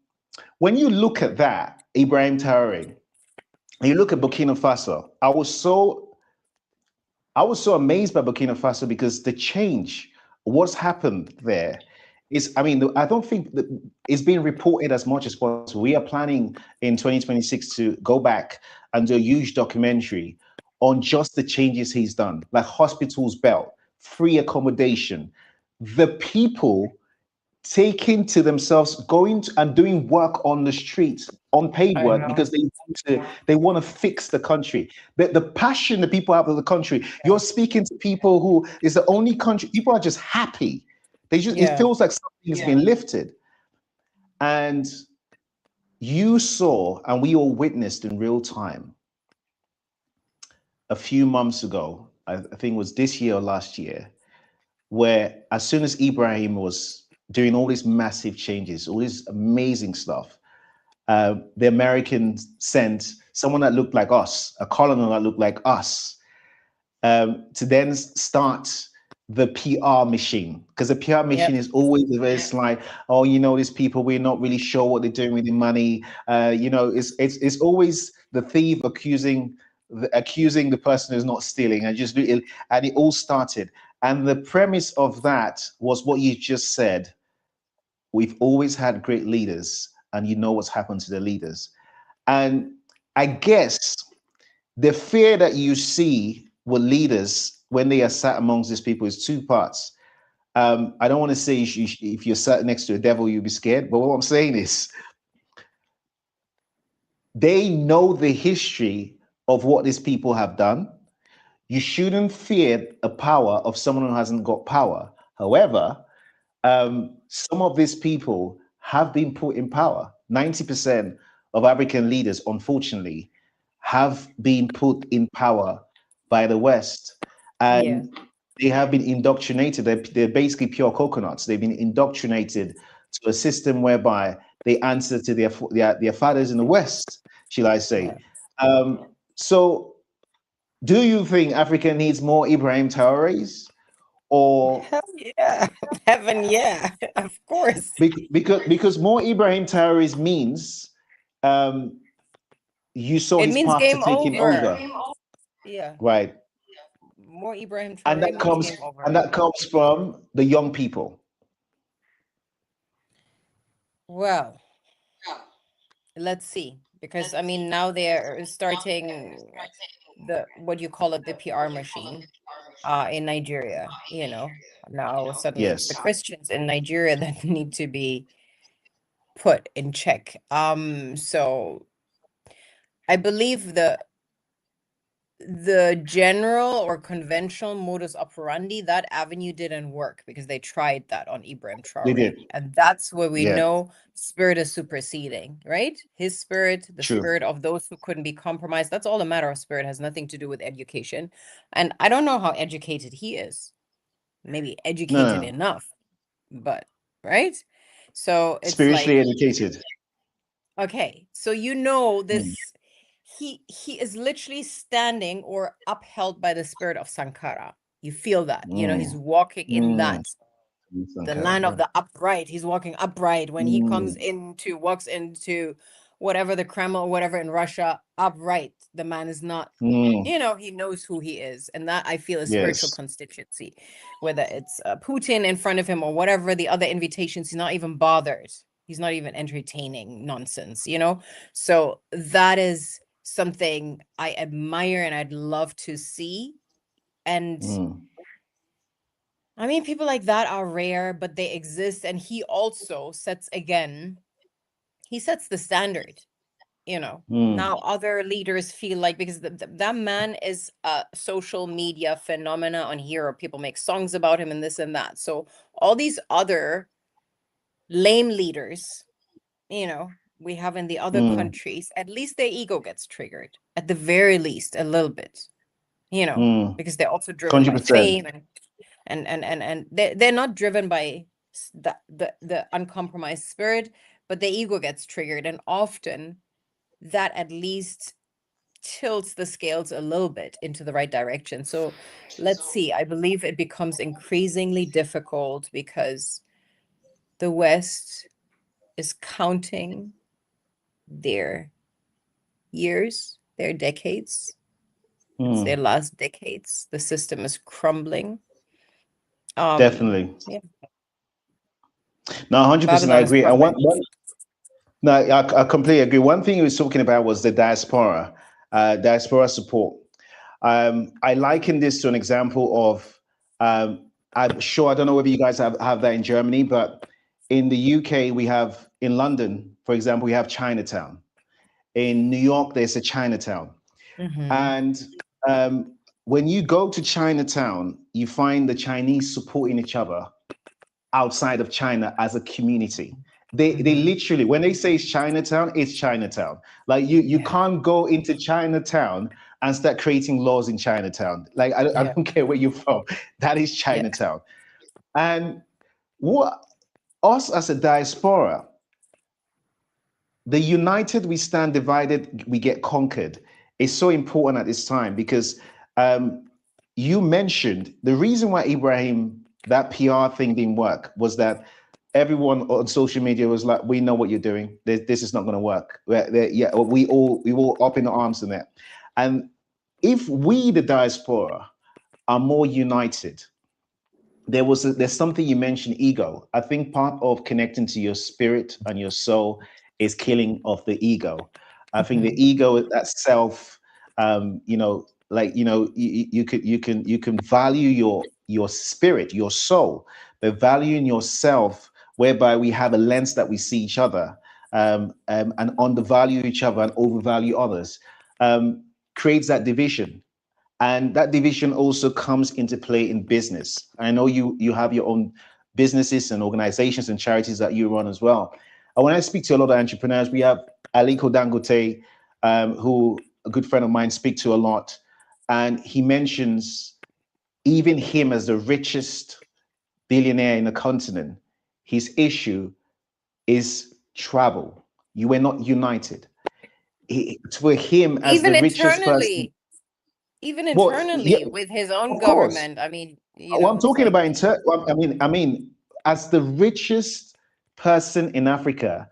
[SPEAKER 2] when you look at that, Ibrahim Traore, and you look at Burkina Faso, I was so amazed by Burkina Faso because the change, what's happened there is, I mean, I don't think that it's being reported as much as possible. We are planning in 2026 to go back and do a huge documentary on just the changes he's done, like hospitals built, free accommodation, the people taking to themselves going and doing work on the streets, unpaid
[SPEAKER 3] I
[SPEAKER 2] work,
[SPEAKER 3] know.
[SPEAKER 2] because they want to fix the country. The passion the people have of the country. You're speaking to people who is the only country, people are just happy. It
[SPEAKER 3] Yeah.
[SPEAKER 2] feels like something has been lifted. And you saw, and we all witnessed in real time a few months ago, I think it was this year or last year, where as soon as Ibrahim was doing all these massive changes, all this amazing stuff, the Americans sent someone that looked like us, a colonel that looked like us, to then start the PR machine, because the PR machine
[SPEAKER 3] Yep.
[SPEAKER 2] is always very slight. Oh, these people, we're not really sure what they're doing with the money. It's always the thief accusing the person who's not stealing, and it all started. And the premise of that was what you just said. We've always had great leaders, and you know what's happened to the leaders. And I guess the fear that you see with leaders when they are sat amongst these people is two parts. I don't want to say if you're sat next to a devil, you'll be scared. But what I'm saying is they know the history of what these people have done. You shouldn't fear a power of someone who hasn't got power. However, some of these people have been put in power. 90% of African leaders, unfortunately, have been put in power by the West.
[SPEAKER 3] Yeah.
[SPEAKER 2] And they have been indoctrinated. They're basically pure coconuts. They've been indoctrinated to a system whereby they answer to their fathers in the West, shall I say.
[SPEAKER 3] Yeah.
[SPEAKER 2] So do you think Africa needs more Ibrahim Traorés? Or
[SPEAKER 3] Hell yeah. Heaven, yeah. Of course.
[SPEAKER 2] because more Ibrahim Traorés means you saw
[SPEAKER 3] It
[SPEAKER 2] his
[SPEAKER 3] means
[SPEAKER 2] path to
[SPEAKER 3] game
[SPEAKER 2] taking over,
[SPEAKER 3] over. Yeah.
[SPEAKER 2] right?
[SPEAKER 3] More Ibrahim
[SPEAKER 2] And
[SPEAKER 3] Traoré
[SPEAKER 2] that
[SPEAKER 3] means
[SPEAKER 2] comes
[SPEAKER 3] game over.
[SPEAKER 2] and that comes from the young people.
[SPEAKER 3] Well, let's see. Because I mean now they're starting the what you call it, the PR machine in Nigeria, you know. Now suddenly it's the
[SPEAKER 2] Yes.
[SPEAKER 3] Christians in Nigeria that need to be put in check. So I believe the general or conventional modus operandi, that avenue didn't work because they tried that on Ibrahim
[SPEAKER 2] They
[SPEAKER 3] Traore.
[SPEAKER 2] did.
[SPEAKER 3] And that's where we
[SPEAKER 2] Yeah.
[SPEAKER 3] know spirit is superseding, right? His spirit, the
[SPEAKER 2] True.
[SPEAKER 3] spirit of those who couldn't be compromised. That's all a matter of spirit, has nothing to do with education. And I don't know how educated he is. Maybe educated
[SPEAKER 2] No.
[SPEAKER 3] enough, but right? So it's
[SPEAKER 2] Spiritually
[SPEAKER 3] like,
[SPEAKER 2] educated.
[SPEAKER 3] okay, so you know
[SPEAKER 2] Mm.
[SPEAKER 3] this, he is literally standing or upheld by the spirit of Sankara. You feel that, you know, he's walking in that, the land of the upright. He's walking upright when he walks into whatever the Kremlin or whatever in Russia, upright. The man is not, you know, he knows who he is. And that I feel is spiritual
[SPEAKER 2] Yes.
[SPEAKER 3] constituency, whether it's Putin in front of him or whatever the other invitations, he's not even bothered. He's not even entertaining nonsense, you know? So that is something I admire and I'd love to see. And I mean, people like that are rare, but they exist. And he also sets, again, he sets the standard, you know. Now other leaders feel like, because that man is a social media phenomena on here, or people make songs about him and this and that. So all these other lame leaders, you know, we have in the other countries, at least their ego gets triggered, at the very least, a little bit, you know, because they're also driven by
[SPEAKER 2] 100%.
[SPEAKER 3] fame and they're not driven by the uncompromised spirit, but the ego gets triggered, and often that at least tilts the scales a little bit into the right direction. So let's see. I believe it becomes increasingly difficult because the West is counting their years, their decades. It's their last decades. The system is crumbling.
[SPEAKER 2] Definitely.
[SPEAKER 3] Yeah.
[SPEAKER 2] No, 100%. I
[SPEAKER 3] Babylon is
[SPEAKER 2] agree. And
[SPEAKER 3] crumbling.
[SPEAKER 2] no, I completely agree. One thing he was talking about was the diaspora support. I liken this to an example of, I'm sure, I don't know whether you guys have that in Germany, but in the UK, we have, in London, for example, we have Chinatown. In New York, there's a Chinatown. And when you go to Chinatown, you find the Chinese supporting each other outside of China as a community. They literally, when they say it's Chinatown. Like you can't go into Chinatown and start creating laws in Chinatown. Like I don't care where you're from. That is Chinatown. And what us as a diaspora, the united we stand, divided we get conquered, is so important at this time, because you mentioned the reason why Ibrahim, that PR thing didn't work, was that everyone on social media was like, we know what you're doing. This is not going to work. We all up in arms in that. And if we, the diaspora, are more united, there's something you mentioned, ego. I think part of connecting to your spirit and your soul is killing of the ego. I think the ego, that self, You know, like, you know, you can value your spirit, your soul, but valuing yourself, whereby we have a lens that we see each other, and undervalue each other and overvalue others, creates that division. And that division also comes into play in business. I know you have your own businesses and organizations and charities that you run as well. And when I speak to a lot of entrepreneurs, we have Aliko Dangote, who a good friend of mine speak to a lot, and he mentions even him as the richest billionaire in the continent. His issue is travel. You were not united. For him as
[SPEAKER 3] Even
[SPEAKER 2] the richest person,
[SPEAKER 3] internally, even
[SPEAKER 2] well, yeah,
[SPEAKER 3] internally with his own
[SPEAKER 2] of course.
[SPEAKER 3] government. I mean, you
[SPEAKER 2] What
[SPEAKER 3] know,
[SPEAKER 2] I'm
[SPEAKER 3] it's
[SPEAKER 2] talking
[SPEAKER 3] like,
[SPEAKER 2] about I mean, as the richest person in Africa,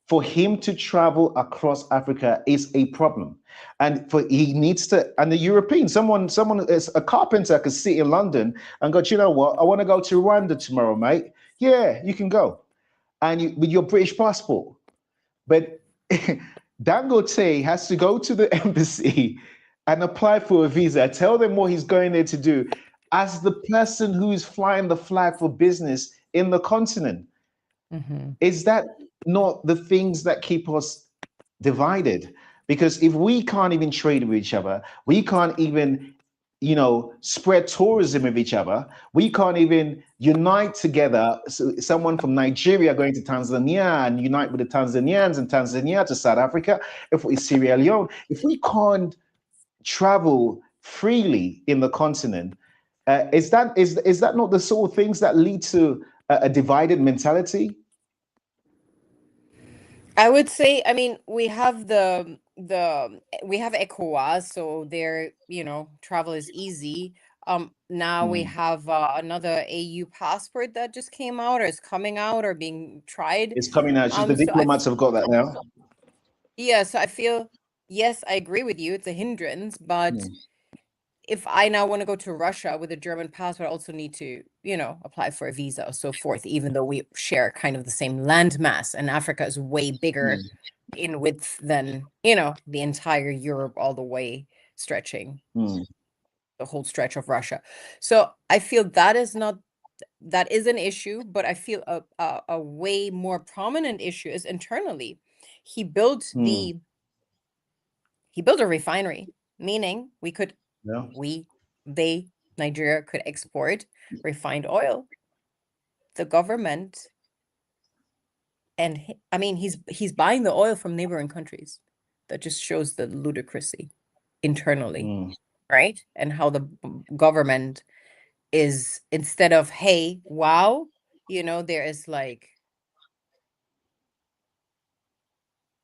[SPEAKER 2] for him to travel across Africa is a problem. And for he needs to, and the European, someone is a carpenter could sit in London and go, "Do you know what? I want to go to Rwanda tomorrow, mate." Yeah, you can go. And you with your British passport. But Dangote has to go to the embassy and apply for a visa, tell them what he's going there to do, as the person who is flying the flag for business in the continent.
[SPEAKER 3] mhm.
[SPEAKER 2] Is that not the things that keep us divided? Because if we can't even trade with each other, we can't even, you know, spread tourism with each other, we can't even unite together. So someone from Nigeria going to Tanzania and unite with the Tanzanians, and Tanzania to South Africa, if we Sierra Leone, if we can't travel freely in the continent, is that not the sort of things that lead to a divided mentality?
[SPEAKER 3] I would say, I mean, we have we have ECOWAS, so there, you know, travel is easy. Now we
[SPEAKER 2] Hmm.
[SPEAKER 3] have another AU passport that just came out or is coming out or being tried.
[SPEAKER 2] It's coming out. Just the
[SPEAKER 3] So I,
[SPEAKER 2] diplomats have got that now.
[SPEAKER 3] yeah, so I feel, yes, I agree with you. It's a hindrance, but
[SPEAKER 2] Hmm.
[SPEAKER 3] if I now want to go to Russia with a German passport, I also need to, you know, apply for a visa or so forth, even though we share kind of the same landmass and Africa is way bigger
[SPEAKER 2] Hmm.
[SPEAKER 3] in width than, you know, the entire Europe all the way stretching
[SPEAKER 2] Hmm.
[SPEAKER 3] the whole stretch of Russia. So I feel that is not, that is an issue, but I feel a way more prominent issue is internally. He built
[SPEAKER 2] Hmm.
[SPEAKER 3] the he built a refinery, meaning we could
[SPEAKER 2] Yeah.
[SPEAKER 3] we they Nigeria could export refined oil. The government and I mean he's buying the oil from neighboring countries. That just shows the ludicrousy internally,
[SPEAKER 2] Hmm.
[SPEAKER 3] right? And how the government is, instead of, hey, wow, you know, there is like,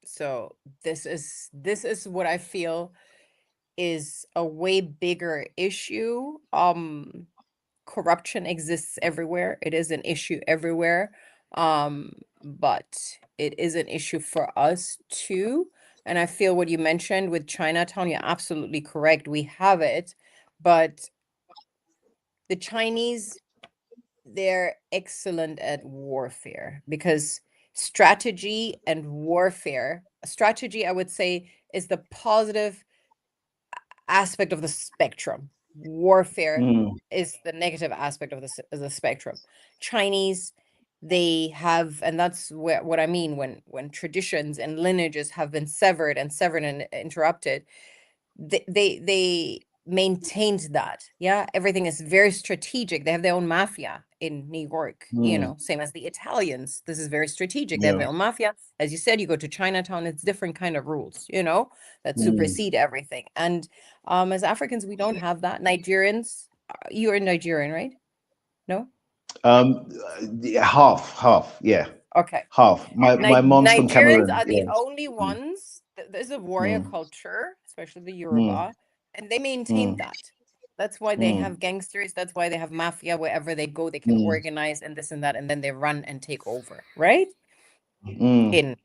[SPEAKER 3] so this is what I feel is a way bigger issue. Corruption exists everywhere. It is an issue everywhere. But it is an issue for us too. And I feel what you mentioned with Chinatown, you're absolutely correct. We have it, but the Chinese, they're excellent at warfare because strategy and warfare, strategy, I would say, is the positive aspect of the spectrum. Warfare
[SPEAKER 2] Hmm.
[SPEAKER 3] is the negative aspect of the spectrum. Chinese, they have, and that's what I mean when traditions and lineages have been severed and interrupted. They maintained that. Yeah, everything is very strategic. They have their own mafia in New York, you
[SPEAKER 2] Hmm.
[SPEAKER 3] know, same as the Italians. This is very strategic. They have
[SPEAKER 2] Yeah.
[SPEAKER 3] their own mafia. As you said, you go to Chinatown, it's different kind of rules, you know, that
[SPEAKER 2] Hmm.
[SPEAKER 3] supersede everything. And as Africans, we don't have that. Nigerians, you're Nigerian, right? No?
[SPEAKER 2] Um, yeah, half. Yeah,
[SPEAKER 3] Okay.
[SPEAKER 2] half. My mom's from
[SPEAKER 3] Nigerians
[SPEAKER 2] Cameroon.
[SPEAKER 3] are the
[SPEAKER 2] Yeah.
[SPEAKER 3] only
[SPEAKER 2] Mm.
[SPEAKER 3] ones, there's a warrior
[SPEAKER 2] Mm.
[SPEAKER 3] culture, especially the
[SPEAKER 2] Mm.
[SPEAKER 3] Yoruba, and they maintain
[SPEAKER 2] Mm.
[SPEAKER 3] that. That's why they
[SPEAKER 2] Mm.
[SPEAKER 3] have gangsters. That's why they have mafia. Wherever they go, they can
[SPEAKER 2] Mm.
[SPEAKER 3] organize and this and that, and then they run and take over, right?
[SPEAKER 2] Mm.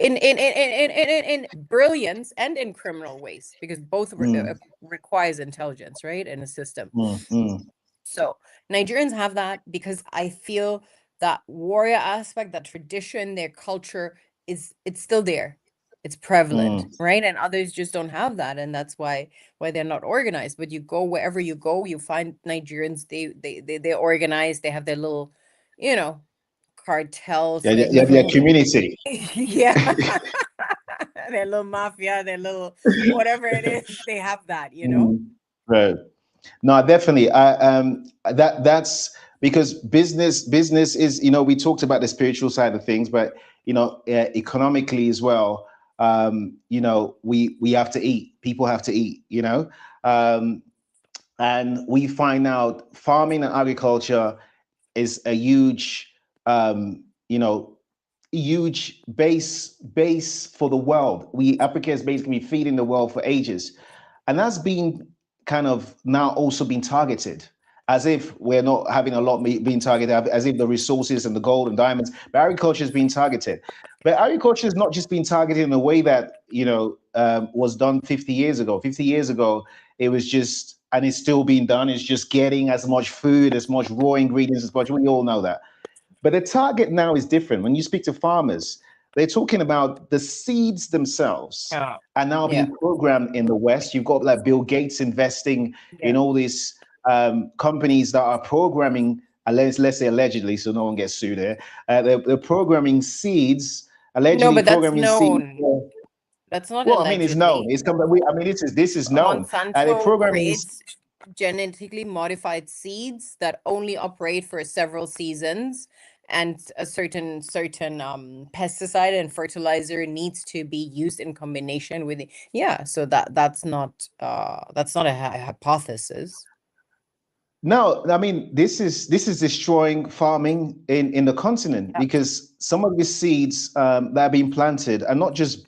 [SPEAKER 3] In in brilliance and in criminal ways, because both
[SPEAKER 2] Mm.
[SPEAKER 3] requires intelligence, right, in a system.
[SPEAKER 2] Mm. Mm.
[SPEAKER 3] So Nigerians have that because I feel that warrior aspect, that tradition, their culture is, it's still there. It's prevalent,
[SPEAKER 2] Mm.
[SPEAKER 3] right? And others just don't have that, and that's why they're not organized. But you go wherever you go, you find Nigerians. They organize. They have their little, you know, cartels.
[SPEAKER 2] Yeah,
[SPEAKER 3] Their
[SPEAKER 2] yeah, their
[SPEAKER 3] little
[SPEAKER 2] community.
[SPEAKER 3] yeah, their little mafia, their little whatever it is. They have that, you know.
[SPEAKER 2] Mm. Right. No, definitely. That's because business is, we talked about the spiritual side of things, but economically as well. We have to eat. People have to eat. Um, and we find out farming and agriculture is a huge, huge base for the world. Africa has basically been feeding the world for ages, and that's been kind of now also being targeted, as if we're not having a lot being targeted, as if the resources and the gold and diamonds, but agriculture is being targeted. But agriculture is not just being targeted in a way that was done 50 years ago. 50 years ago, it was just, and it's still being done. It's just getting as much food, as much raw ingredients, as much. We all know that. But the target now is different. When you speak to farmers, they're talking about the seeds themselves
[SPEAKER 3] Yeah.
[SPEAKER 2] are now
[SPEAKER 3] Yeah.
[SPEAKER 2] being programmed in the West. You've got like Bill Gates investing in all these companies that are programming, let's say allegedly, so no one gets sued here. They're programming seeds,
[SPEAKER 3] No,
[SPEAKER 2] allegedly
[SPEAKER 3] but that's
[SPEAKER 2] programming seeds.
[SPEAKER 3] known. That's not
[SPEAKER 2] Well, I mean, it's known.
[SPEAKER 3] allegedly.
[SPEAKER 2] It's this is known. They're
[SPEAKER 3] Monsanto
[SPEAKER 2] programming.
[SPEAKER 3] creates genetically modified seeds that only operate for several seasons, and a certain pesticide and fertilizer needs to be used in combination with it. Yeah, so that's not a hypothesis.
[SPEAKER 2] No, I mean this is destroying farming in the continent,
[SPEAKER 3] Yeah.
[SPEAKER 2] because some of the seeds that are being planted are not just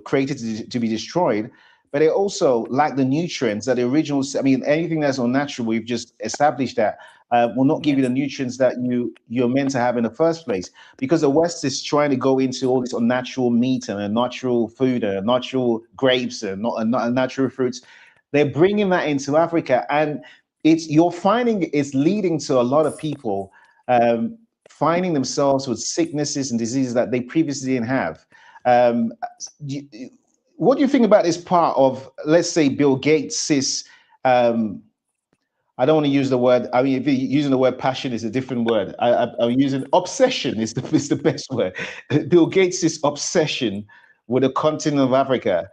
[SPEAKER 2] created to be destroyed, but they also lack the nutrients that the original. I mean, anything that's unnatural, we've just established that will not give you the
[SPEAKER 3] Yes.
[SPEAKER 2] nutrients that you're meant to have in the first place. Because the West is trying to go into all this unnatural meat and unnatural food and natural grapes and not natural fruits. They're bringing that into Africa, and you're finding it's leading to a lot of people finding themselves with sicknesses and diseases that they previously didn't have. Um, what do you think about this part of, let's say, Bill Gates' I don't want to use the word. I mean, if you're using the word passion is a different word. I'm using obsession is the best word. Bill Gates' obsession with the continent of Africa.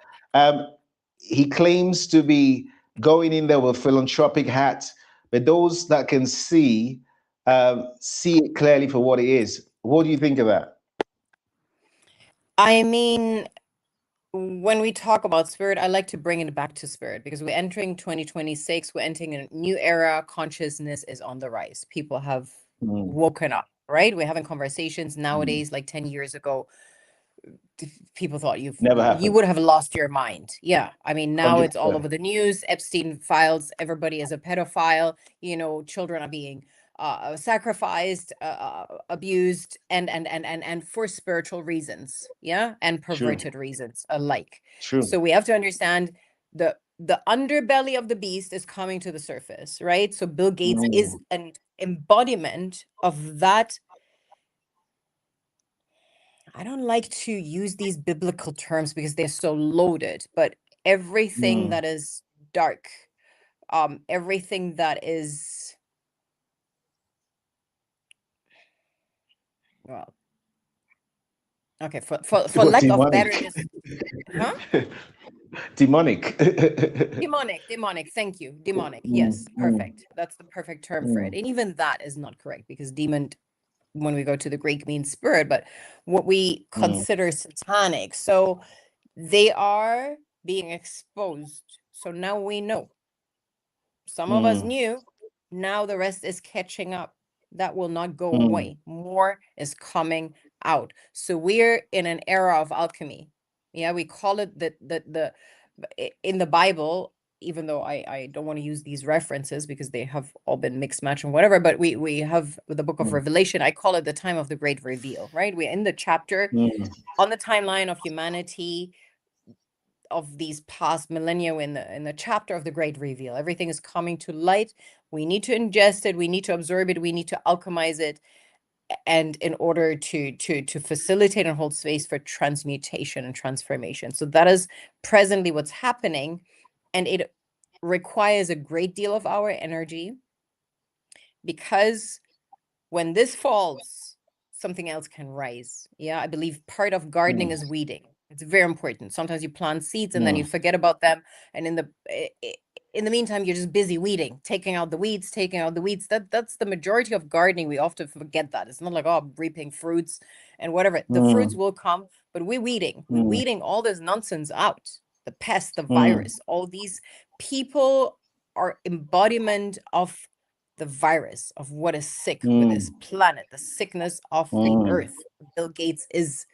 [SPEAKER 2] He claims to be going in there with a philanthropic hat, but those that can see it clearly for what it is. What do you think of that?
[SPEAKER 3] I mean, when we talk about spirit, I like to bring it back to spirit, because we're entering 2026. We're entering a new era. Consciousness is on the rise. People have woken up, right? We're having conversations nowadays, like 10 years ago. People thought you would have lost your mind. Yeah. I mean, now
[SPEAKER 2] 100%.
[SPEAKER 3] It's all over the news. Epstein files, everybody is a pedophile. Children are being sacrificed, abused, and for spiritual reasons, yeah, and perverted reasons alike.
[SPEAKER 2] True.
[SPEAKER 3] So we have to understand the underbelly of the beast is coming to the surface, right? So Bill Gates is an embodiment of that. I don't like to use these biblical terms because they're so loaded, but everything that is dark, everything that is, well, okay, for lack of better, huh?
[SPEAKER 2] Demonic.
[SPEAKER 3] Demonic. Thank you. Demonic. Yes, perfect. That's the perfect term for it. And even that is not correct, because demon, when we go to the Greek, means spirit, but what we consider satanic. So they are being exposed. So now we know. Some of us knew. Now the rest is catching up. That will not go away. More is coming out. So we're in an era of alchemy. Yeah, we call it the in the Bible, even though I don't want to use these references because they have all been mixed match and whatever, but we have the book of Revelation. I call it the time of the great reveal, right? We're in the chapter on the timeline of humanity, of these past millennia, in the chapter of the great reveal. Everything is coming to light. We need to ingest it, we need to absorb it, we need to alchemize it. and in order to facilitate and hold space for transmutation and transformation. So that is presently what's happening, and it requires a great deal of our energy, because when this falls, something else can rise. Yeah, I believe part of gardening
[SPEAKER 2] Mm,
[SPEAKER 3] is weeding. It's very important. Sometimes you plant seeds and then you
[SPEAKER 2] mm,
[SPEAKER 3] forget about them, and in the meantime, you're just busy weeding, taking out the weeds, That's the majority of gardening. We often forget that. It's not like, oh, I'm reaping fruits and whatever. The fruits
[SPEAKER 2] mm,
[SPEAKER 3] will come, but we're weeding. We're
[SPEAKER 2] mm,
[SPEAKER 3] weeding all this nonsense out. The pest, the
[SPEAKER 2] mm,
[SPEAKER 3] virus, all these people are embodiment of the virus, of what is sick with this
[SPEAKER 2] mm,
[SPEAKER 3] planet, the sickness of the
[SPEAKER 2] mm,
[SPEAKER 3] earth. Bill Gates is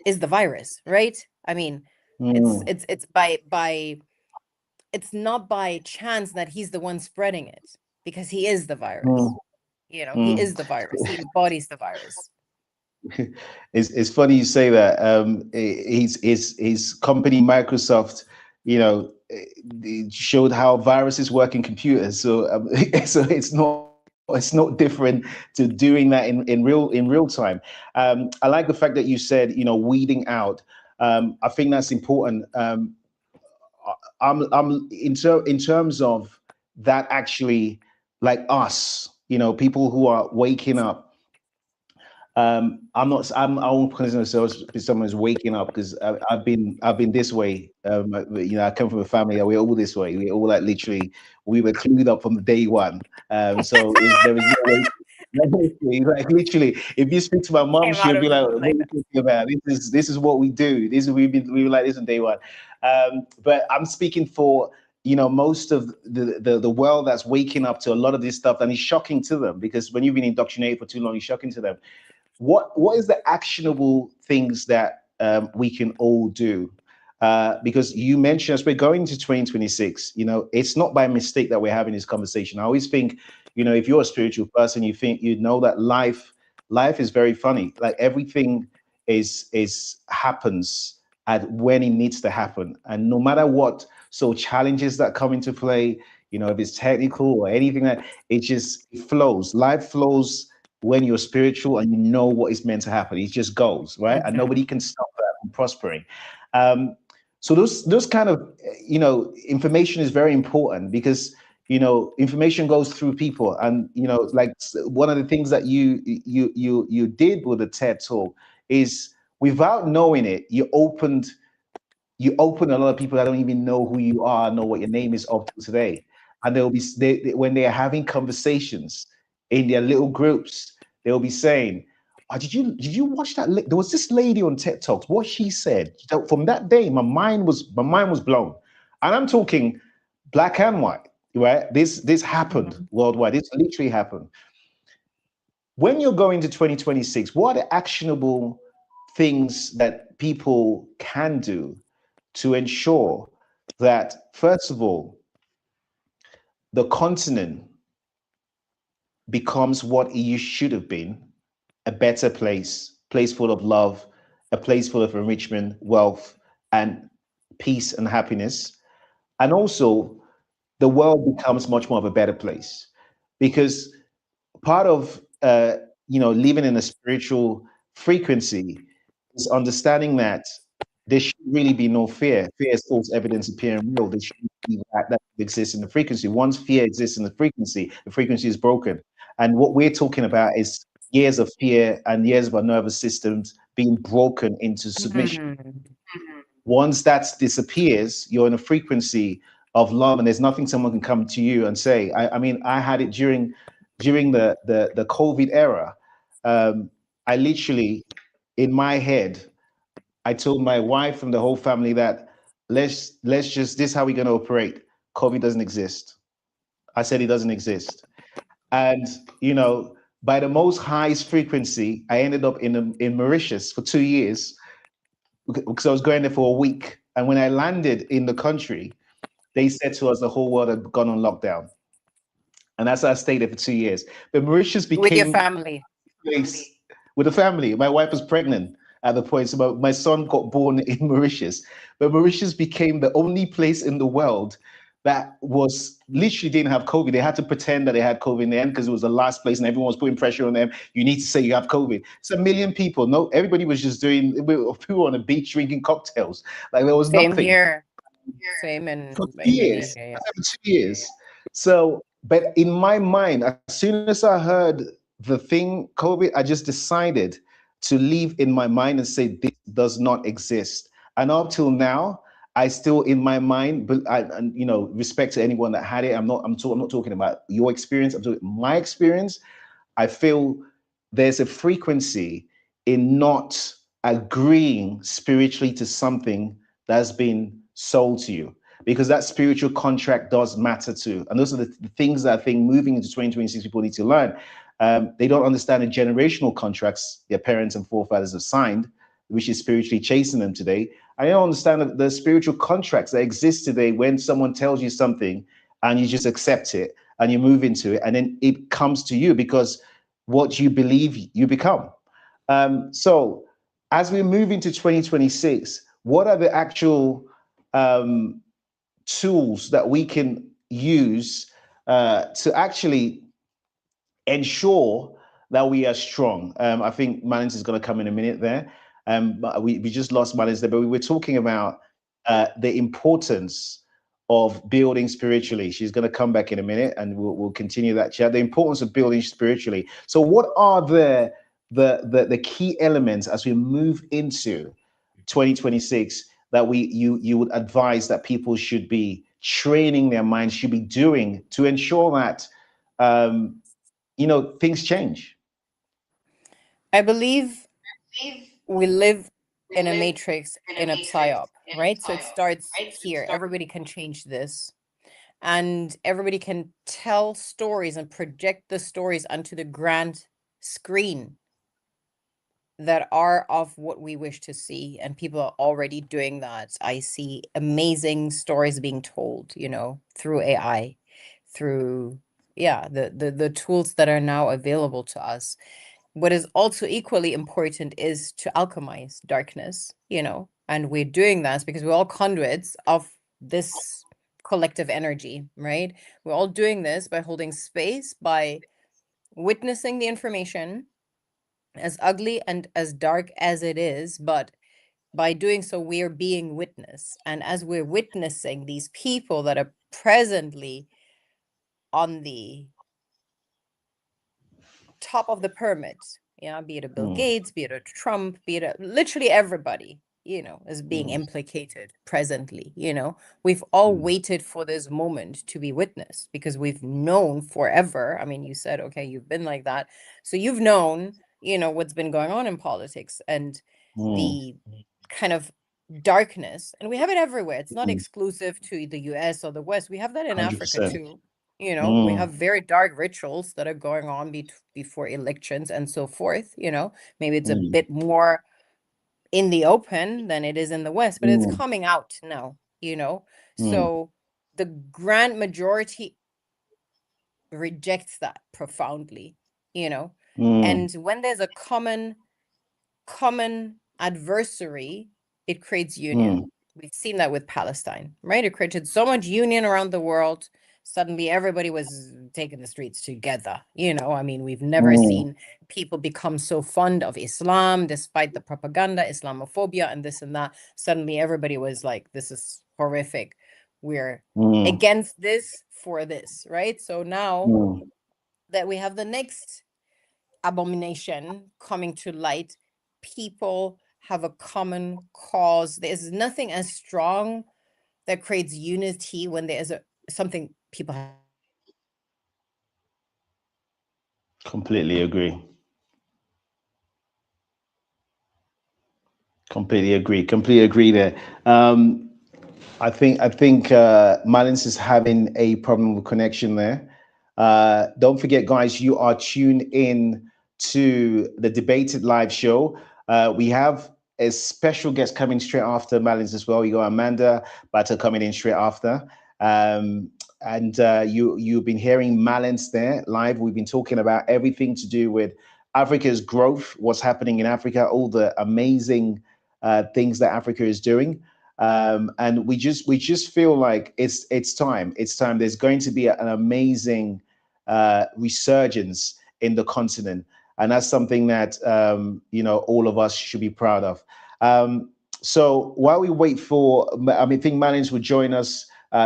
[SPEAKER 3] the virus, right? I mean, it's
[SPEAKER 2] mm,
[SPEAKER 3] it's it's by it's not by chance that he's the one spreading it, because he is the virus.
[SPEAKER 2] mm,
[SPEAKER 3] He
[SPEAKER 2] mm.
[SPEAKER 3] is the virus. He embodies the virus.
[SPEAKER 2] It's funny you say that. His company Microsoft, it showed how viruses work in computers. So so it's not different to doing that in real time. I like the fact that you said weeding out. I think that's important. I'm in terms of that, actually, like us, people who are waking up. I won't consider myself as someone who's waking up, because I've been this way. I come from a family that we're all this way. We all, like, literally, we were clued up from day one. So there is no way. Like, literally, if you speak to my mom,
[SPEAKER 3] Came out
[SPEAKER 2] she'll
[SPEAKER 3] of
[SPEAKER 2] be like, "What are
[SPEAKER 3] like
[SPEAKER 2] you
[SPEAKER 3] that.
[SPEAKER 2] talking about? This is what we do. This is we were like this on day one." But I'm speaking for most of the world that's waking up to a lot of this stuff, and it's shocking to them, because when you've been indoctrinated for too long, it's shocking to them. What is the actionable things that we can all do? Because you mentioned, as we're going into 2026, it's not by mistake that we're having this conversation. I always think, if you're a spiritual person, you know that life is very funny. Like, everything is happens at when it needs to happen, and no matter what challenges that come into play, if it's technical or anything, that it flows. Life flows when you're spiritual and you know what is meant to happen. It just goes, right? And
[SPEAKER 3] Mhm.
[SPEAKER 2] nobody can stop that from prospering. Um, so those kind of information is very important, because information goes through people, and like, one of the things that you did with the TED talk is, without knowing it, you open a lot of people that don't even know who you are, know what your name is, up to today. And they'll be when they are having conversations in their little groups, they'll be saying, "Oh, did you watch that? There was this lady on TED Talks. What she said, from that day, my mind was blown." And I'm talking black and white, right? This happened
[SPEAKER 3] Mhm.
[SPEAKER 2] worldwide. This literally happened. When you're going to 2026, what are the actionable things that people can do to ensure that, first of all, the continent becomes what it should have been, a better place full of love, a place full of enrichment, wealth, and peace and happiness. And also, the world becomes much more of a better place, because part of living in a spiritual frequency is understanding that there should really be no fear. Fear is false evidence appearing real. There should be that exists in the frequency. Once fear exists in the frequency is broken. And what we're talking about is years of fear and years of our nervous systems being broken into submission.
[SPEAKER 3] Mhm.
[SPEAKER 2] Once that disappears, you're in a frequency of love, and there's nothing someone can come to you and say. I mean, I had it during the COVID era. I literally, in my head, I told my wife and the whole family that, let's just, this is how we're going to operate. COVID doesn't exist. I said it doesn't exist. And by the most highest frequency, I ended up in Mauritius for 2 years, because I was going there for a week. And when I landed in the country, they said to us the whole world had gone on lockdown. And that's why I stayed there for 2 years. But Mauritius
[SPEAKER 3] With your
[SPEAKER 2] became
[SPEAKER 3] family.
[SPEAKER 2] place with a family. My wife was pregnant at the point, so my son got born in Mauritius. But Mauritius became the only place in the world that was literally didn't have COVID. They had to pretend that they had COVID in the end because it was the last place and everyone was putting pressure on them. You need to say you have COVID. It's 1 million people. No, everybody was just doing, people on the beach drinking cocktails. Like there was
[SPEAKER 3] Same
[SPEAKER 2] nothing
[SPEAKER 3] here. Same in
[SPEAKER 2] for 2 years.
[SPEAKER 3] Indonesia. Yeah.
[SPEAKER 2] For 2 years. So, but in my mind, as soon as I heard the thing COVID, I just decided to leave in my mind and say this does not exist. And up till now, I still in my mind, but and you know, respect to anyone that had it. I'm not talking about your experience. I'm talking my experience. I feel there's a frequency in not agreeing spiritually to something that's been sold to you, because that spiritual contract does matter too. And those are the things that I think moving into 2026 people need to learn. They don't understand the generational contracts their parents and forefathers have signed, which is spiritually chasing them today. I don't understand the spiritual contracts that exist today when someone tells you something and you just accept it and you move into it, and then it comes to you because what you believe you become. So as we move into 2026, what are the actual tools that we can use to actually ensure that we are strong? I think Malins is going to come in a minute there. But we just lost Malins there, but we were talking about the importance of building spiritually. She's going to come back in a minute, and we'll continue that chat. The importance of building spiritually. So, what are the key elements as we move into 2026 that you would advise that people should be training their minds, should be doing to ensure that things change?
[SPEAKER 3] I believe we live in a matrix, in a psyop, right? So it starts here. Everybody can change this. And everybody can tell stories and project the stories onto the grand screen that are of what we wish to see. And people are already doing that. I see amazing stories being told, through AI, through the tools that are now available to us. What is also equally important is to alchemize darkness, and we're doing that because we're all conduits of this collective energy, right? We're all doing this by holding space, by witnessing the information, as ugly and as dark as it is, but by doing so, we're being witnessed. And as we're witnessing these people that are presently on the top of the pyramid, be it a Bill Gates, be it a Trump, be it literally everybody, is being implicated presently. We've all waited for this moment to be witnessed because we've known forever. I mean, you said, okay, you've been like that. So you've known, what's been going on in politics and the kind of darkness, and we have it everywhere. It's not exclusive to the US or the West. We have that in
[SPEAKER 2] 100%.
[SPEAKER 3] Africa too. We have very dark rituals that are going on before elections and so forth. Maybe it's a bit more in the open than it is in the West, but it's coming out now, So the grand majority rejects that profoundly, and when there's a common adversary, it creates union. We've seen that with Palestine, right? It created so much union around the world. Suddenly everybody was taking the streets together. I mean, we've never seen people become so fond of Islam, despite the propaganda, Islamophobia, and this and that. Suddenly everybody was like, this is horrific. We're against this for this, right? So now that we have the next abomination coming to light, people have a common cause. There's nothing as strong that creates unity when there is something people have.
[SPEAKER 2] Completely agree. Completely agree there. I think Malins is having a problem with connection there. Don't forget, guys, you are tuned in to the Debated Live show. We have a special guest coming straight after Malins as well. You got Amanda Butter coming in straight after. And you've been hearing Malins there live. We've been talking about everything to do with Africa's growth, what's happening in Africa, all the amazing things that Africa is doing. And we just feel like it's time. It's time. There's going to be an amazing resurgence in the continent, and that's something that all of us should be proud of. So while we wait for, I think Malins will join us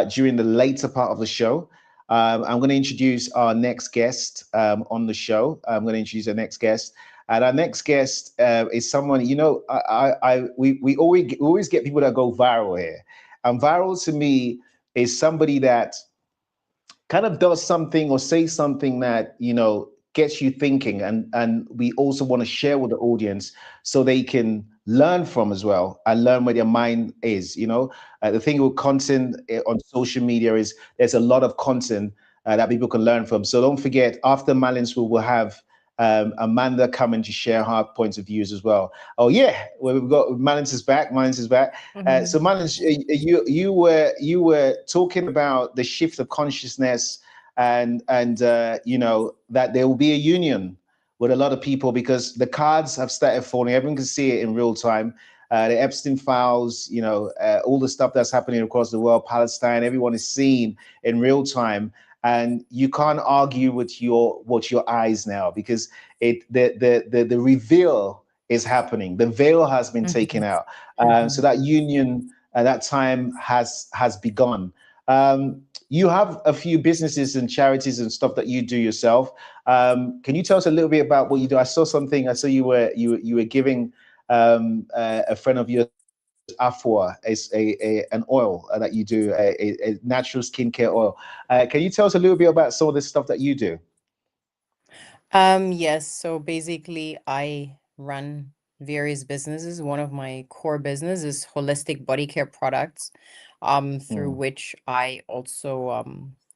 [SPEAKER 2] during the later part of the show. I'm going to introduce our next guest on the show. I'm going to introduce our next guest. And our next guest is someone, we always get people that go viral here. And viral to me is somebody that kind of does something or say something that, gets you thinking. And we also want to share with the audience so they can learn from as well and learn where their mind is. The thing with content on social media is there's a lot of content that people can learn from. So don't forget, after Malins, we will have Amanda coming to share her points of views as well. Oh yeah, well, we've got Malins is back. Malins is back. So Malins, you were talking about the shift of consciousness and that there will be a union with a lot of people because the cards have started falling. Everyone can see it in real time. The Epstein files, all the stuff that's happening across the world, Palestine, everyone is seeing in real time. And you can't argue with your eyes now because the reveal is happening. The veil has been taken out. So that union that time has begun. You have a few businesses and charities and stuff that you do yourself. Can you tell us a little bit about what you do? I saw you were giving a friend of yours Afua is an oil that you do, a natural skincare oil. Can you tell us a little bit about some of the stuff that you do?
[SPEAKER 3] Yes, so basically I run various businesses. One of my core business is holistic body care products, through which I also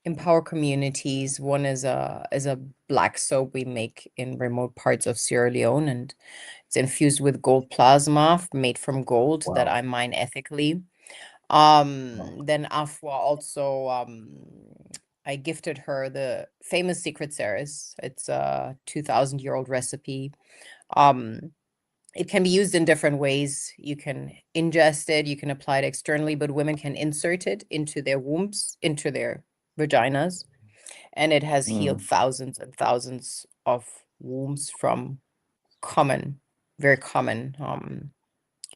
[SPEAKER 3] empower communities. One is a black soap we make in remote parts of Sierra Leone, and it's infused with gold plasma made from gold that I mine ethically. Then Afua also, I gifted her the famous Secret Ceres. It's a 2,000-year-old recipe. It can be used in different ways. You can ingest it, you can apply it externally, but women can insert it into their wombs, into their vaginas, and it has healed thousands and thousands of wombs from very common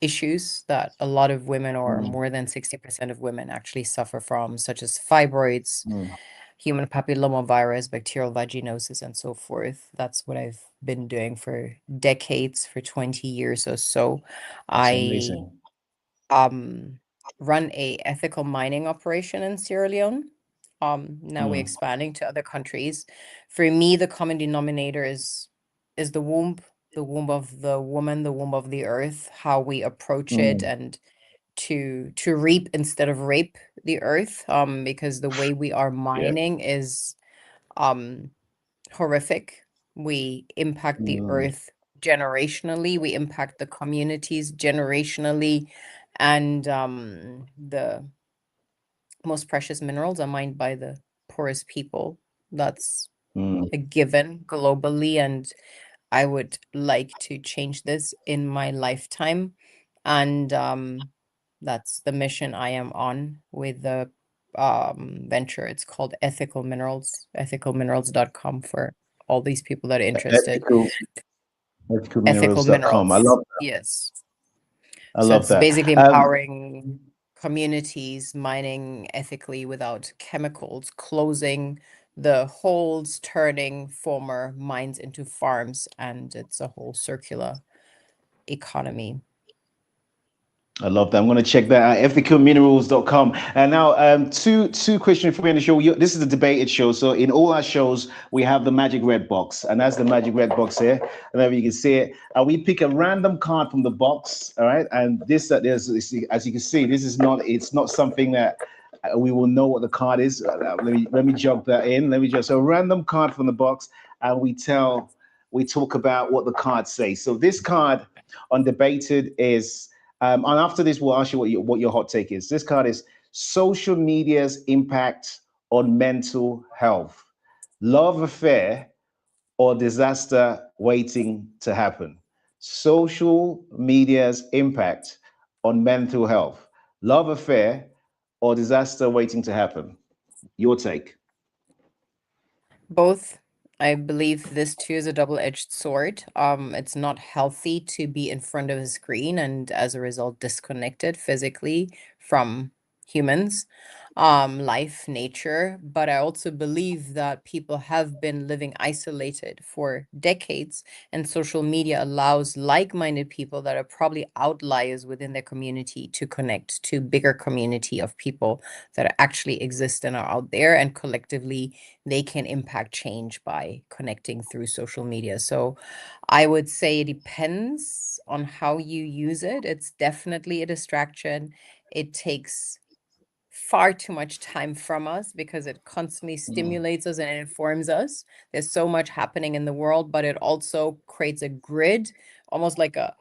[SPEAKER 3] issues that a lot of women, or more than 60% of women, actually suffer from, such as fibroids, human papillomavirus, bacterial vaginosis, and so forth. That's what I've been doing for decades, for 20 years or so. I run a ethical mining operation in Sierra Leone. Now we're expanding to other countries. For me, the common denominator is the womb of the woman, the womb of the earth, how we approach it, and to reap instead of rape the earth, because the way we are mining is horrific. We impact the earth generationally, we impact the communities generationally, and the most precious minerals are mined by the poorest people. That's a given globally, and I would like to change this in my lifetime. And that's the mission I am on with the venture. It's called Ethical Minerals, ethicalminerals.com for all these people that are interested.
[SPEAKER 2] Ethicalminerals.com. I love that.
[SPEAKER 3] Yes.
[SPEAKER 2] I love that.
[SPEAKER 3] Basically empowering communities, mining ethically without chemicals, closing the holes, turning former mines into farms, and it's a whole circular economy.
[SPEAKER 2] I love that. I'm going to check that out, ethicalminerals.com. And now, two questions for me on the show. This is a debated show. So in all our shows, we have the magic red box. And that's the magic red box here. I don't know if you can see it. We pick a random card from the box. All right. And this, as you can see, it's not something that we will know what the card is. Let me jog that in. So a random card from the box. And we talk about what the cards say. So this card on debated is, and after this, we'll ask you what your hot take is. This card is social media's impact on mental health, love affair, or disaster waiting to happen. Social media's impact on mental health, love affair, or disaster waiting to happen? Your take.
[SPEAKER 3] Both. I believe this too is a double-edged sword. It's not healthy to be in front of a screen and as a result disconnected physically from humans, life, nature. But I also believe that people have been living isolated for decades, and social media allows like-minded people that are probably outliers within their community to connect to bigger community of people that actually exist and are out there, and collectively they can impact change by connecting through social media. So I would say it depends on how you use it. It's definitely a distraction. It takes far too much time from us because it constantly stimulates us and it informs us. There's so much happening in the world, but it also creates a grid, almost like a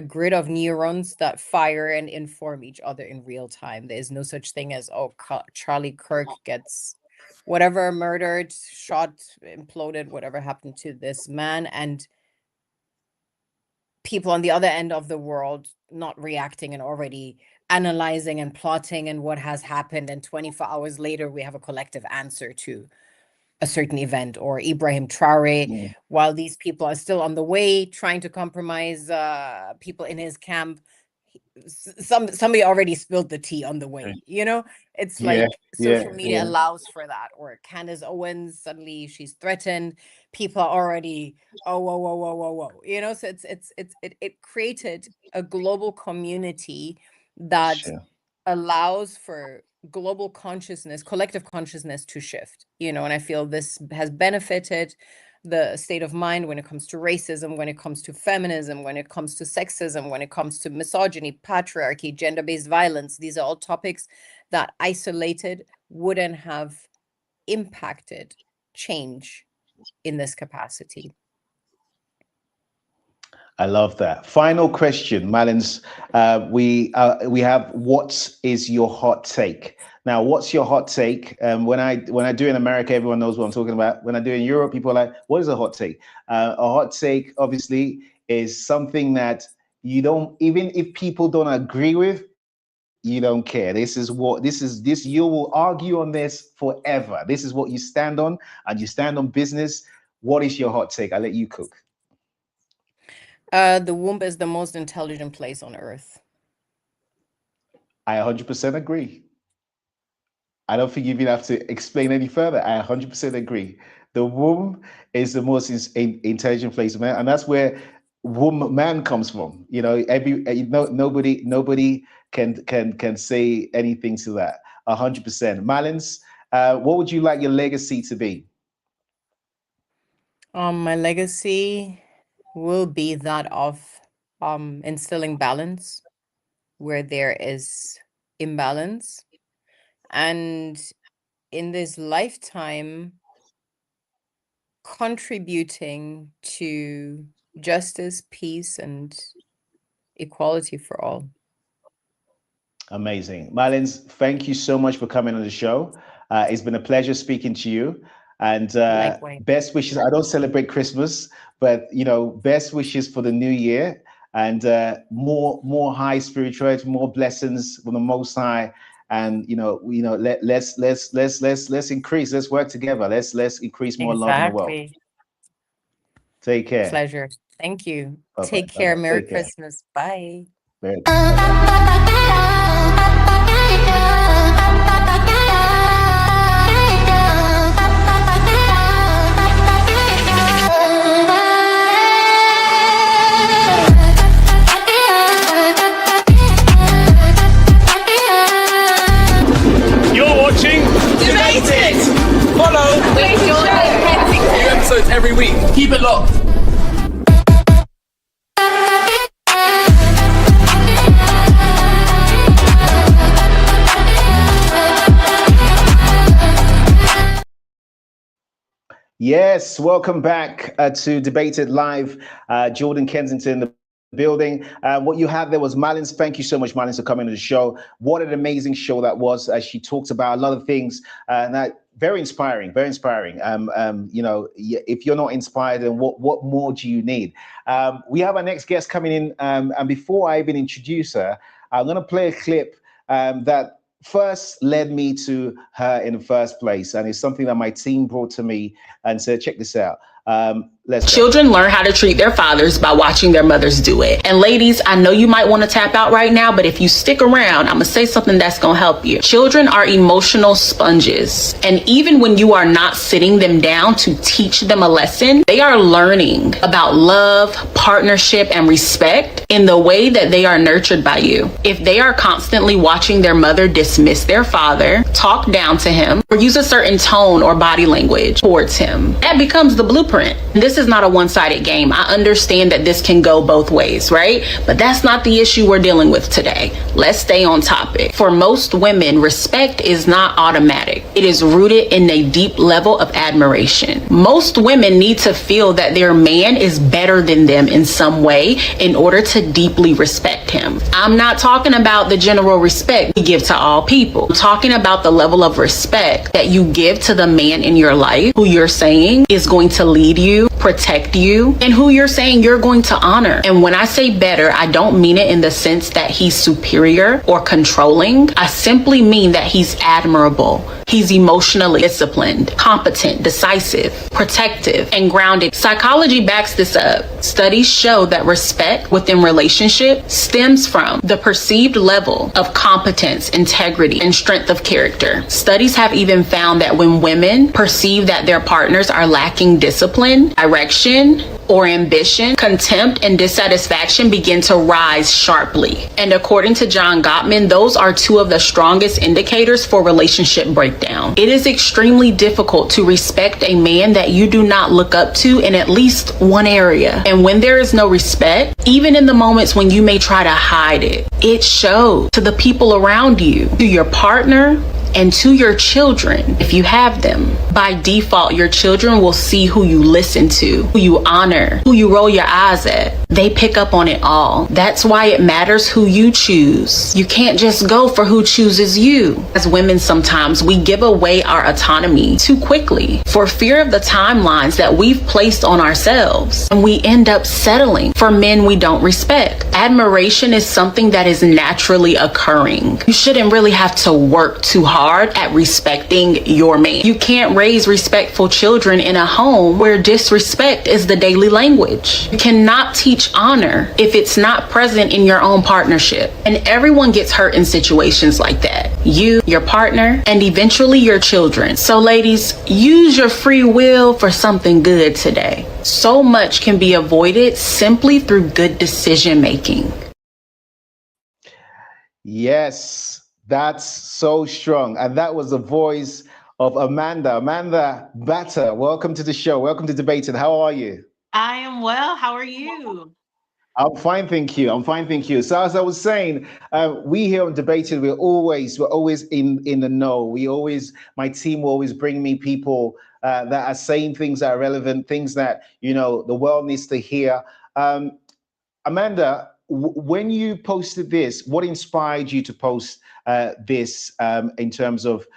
[SPEAKER 3] grid of neurons that fire and inform each other in real time. There's no such thing as, oh, Charlie Kirk gets whatever murdered, shot, imploded, whatever happened to this man, and people on the other end of the world not reacting and already analyzing and plotting and what has happened, and 24 hours later we have a collective answer to a certain event. Or Ibrahim Traore, while these people are still on the way trying to compromise people in his camp, somebody already spilled the tea on the way. It's
[SPEAKER 2] Yeah,
[SPEAKER 3] like social media
[SPEAKER 2] yeah.
[SPEAKER 3] allows for that. Or Candace Owens, suddenly she's threatened, people are already, oh, whoa, whoa, whoa, whoa, whoa. So it created a global community that
[SPEAKER 2] Sure.
[SPEAKER 3] allows for global consciousness, collective consciousness to shift, and I feel this has benefited the state of mind when it comes to racism, when it comes to feminism, when it comes to sexism, when it comes to misogyny, patriarchy, gender-based violence. These are all topics that isolated wouldn't have impacted change in this capacity.
[SPEAKER 2] I love that. Final question, Malins. We have, what is your hot take? Now, what's your hot take? When I do in America, everyone knows what I'm talking about. When I do in Europe, people are like, "What is a hot take?" A hot take, obviously, is something that you don't, even if people don't agree with, you don't care. This. You will argue on this forever. This is what you stand on, and you stand on business. What is your hot take? I'll let you cook.
[SPEAKER 3] The womb is the most intelligent place on earth.
[SPEAKER 2] I 100% agree. I don't think you even have to explain any further. I 100% agree. The womb is the most intelligent place, man, and that's where man comes from. Nobody can say anything to that. 100%. Malins, what would you like your legacy to be?
[SPEAKER 3] My legacy will be that of instilling balance where there is imbalance, and in this lifetime contributing to justice, peace, and equality for all.
[SPEAKER 2] Amazing. Malins, thank you so much for coming on the show. It's been a pleasure speaking to you. And best wishes. I don't celebrate Christmas, but best wishes for the new year, and more high spirituality, more blessings from the Most High. And let's increase. Let's work together. Let's increase more love in the world. Take care.
[SPEAKER 3] Pleasure. Thank you.
[SPEAKER 2] Bye-bye.
[SPEAKER 3] Take care.
[SPEAKER 2] Bye-bye.
[SPEAKER 3] Merry
[SPEAKER 2] Take care.
[SPEAKER 3] Christmas. Bye.
[SPEAKER 4] You're watching
[SPEAKER 5] Debated!
[SPEAKER 4] Follow
[SPEAKER 5] With Jordan Kensington.
[SPEAKER 4] new episodes every week. Keep it locked.
[SPEAKER 2] Yes, welcome back to Debated Live. Jordan Kensington, the building. What you had there was Malins. Thank you so much, Malins, for coming to the show. What an amazing show that was. She talked about a lot of things, and that very inspiring, very inspiring. If you're not inspired, then what more do you need? We have our next guest coming in, and before I even introduce her, I'm going to play a clip that first led me to her in the first place. And it's something that my team brought to me and said, check this out. Let's go.
[SPEAKER 6] Children learn how to treat their fathers by watching their mothers do it. And ladies, I know you might want to tap out right now, but if you stick around, I'm going to say something that's going to help you. Children are emotional sponges. And even when you are not sitting them down to teach them a lesson, they are learning about love, partnership, and respect in the way that they are nurtured by you. If they are constantly watching their mother dismiss their father, talk down to him, or use a certain tone or body language towards him, that becomes the blueprint. This is not a one-sided game. I understand that this can go both ways, right? But that's not the issue we're dealing with today. Let's stay on topic. For most women, respect is not automatic. It is rooted in a deep level of admiration. Most women need to feel that their man is better than them in some way in order to deeply respect him. I'm not talking about the general respect we give to all people. I'm talking about the level of respect that you give to the man in your life who you're saying is going to lead you, protect you, and who you're saying you're going to honor. And when I say better, I don't mean it in the sense that he's superior or controlling. I simply mean that he's admirable. He's emotionally disciplined, competent, decisive, protective, and grounded. Psychology backs this up. Studies show that respect within relationships stems from the perceived level of competence, integrity, and strength of character. Studies have even found that when women perceive that their partners are lacking discipline, direction, or ambition, contempt and dissatisfaction begin to rise sharply. And according to John Gottman, those are two of the strongest indicators for relationship breakdown. It is extremely difficult to respect a man that you do not look up to in at least one area. And when there is no respect, even in the moments when you may try to hide it, it shows to the people around you, to your partner, and to your children, if you have them. By default, your children will see who you listen to, who you honor, who you roll your eyes at. They pick up on it all. That's why it matters who you choose. You can't just go for who chooses you. As women, sometimes we give away our autonomy too quickly for fear of the timelines that we've placed on ourselves, and we end up settling for men we don't respect. Admiration is something that is naturally occurring. You shouldn't really have to work too hard at respecting your man. You can't raise respectful children in a home where disrespect is the daily language. You cannot teach honor if it's not present in your own partnership. And everyone gets hurt in situations like that. You, your partner, and eventually your children. So ladies, use your free will for something good today. So much can be avoided simply through good decision making.
[SPEAKER 2] Yes. That's so strong. And that was the voice of Amanda. Amanda Batter, welcome to the show. Welcome to Debated. How are you?
[SPEAKER 7] I am well. How are you?
[SPEAKER 2] I'm fine, thank you. I'm fine, thank you. So as I was saying, we here on Debated, we're always in the know. My team will always bring me people that are saying things that are relevant, things that, you know, the world needs to hear. Amanda, when you posted this, what inspired you to post this in terms of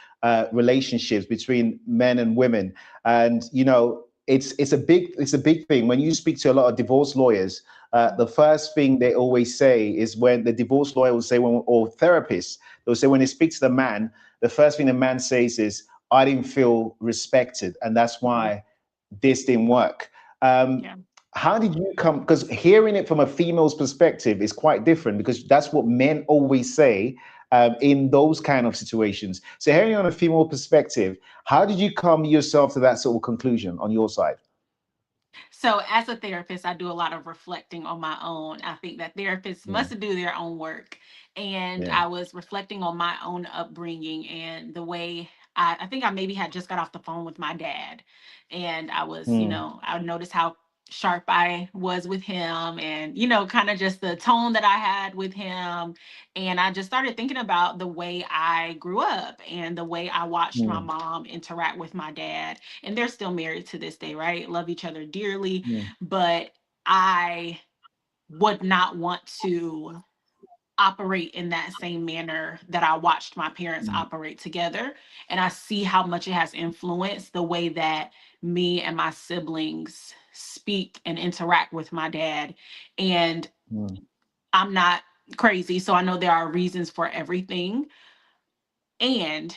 [SPEAKER 2] relationships between men and women? And you know, it's a big thing. When you speak to a lot of divorce lawyers, the first thing they always say is, when the divorce lawyer will say, or therapists, they'll say when they speak to the man, the first thing the man says is, "I didn't feel respected, and that's why this didn't work." Yeah. How did you come? Because hearing it from a female's perspective is quite different, because that's what men always say in those kind of situations. So hearing on a female perspective, how did you come yourself to that sort of conclusion on your side?
[SPEAKER 7] So as a therapist, I do a lot of reflecting on my own. I think that therapists must do their own work. And I was reflecting on my own upbringing and the way I think I maybe had just got off the phone with my dad. And I was, you know, I noticed how sharp I was with him, and, you know, kind of just the tone that I had with him. And I just started thinking about the way I grew up and the way I watched my mom interact with my dad. And they're still married to this day, right? Love each other dearly. But I would not want to operate in that same manner that I watched my parents operate together. And I see how much it has influenced the way that me and my siblings speak and interact with my dad. And I'm not crazy. So I know there are reasons for everything. And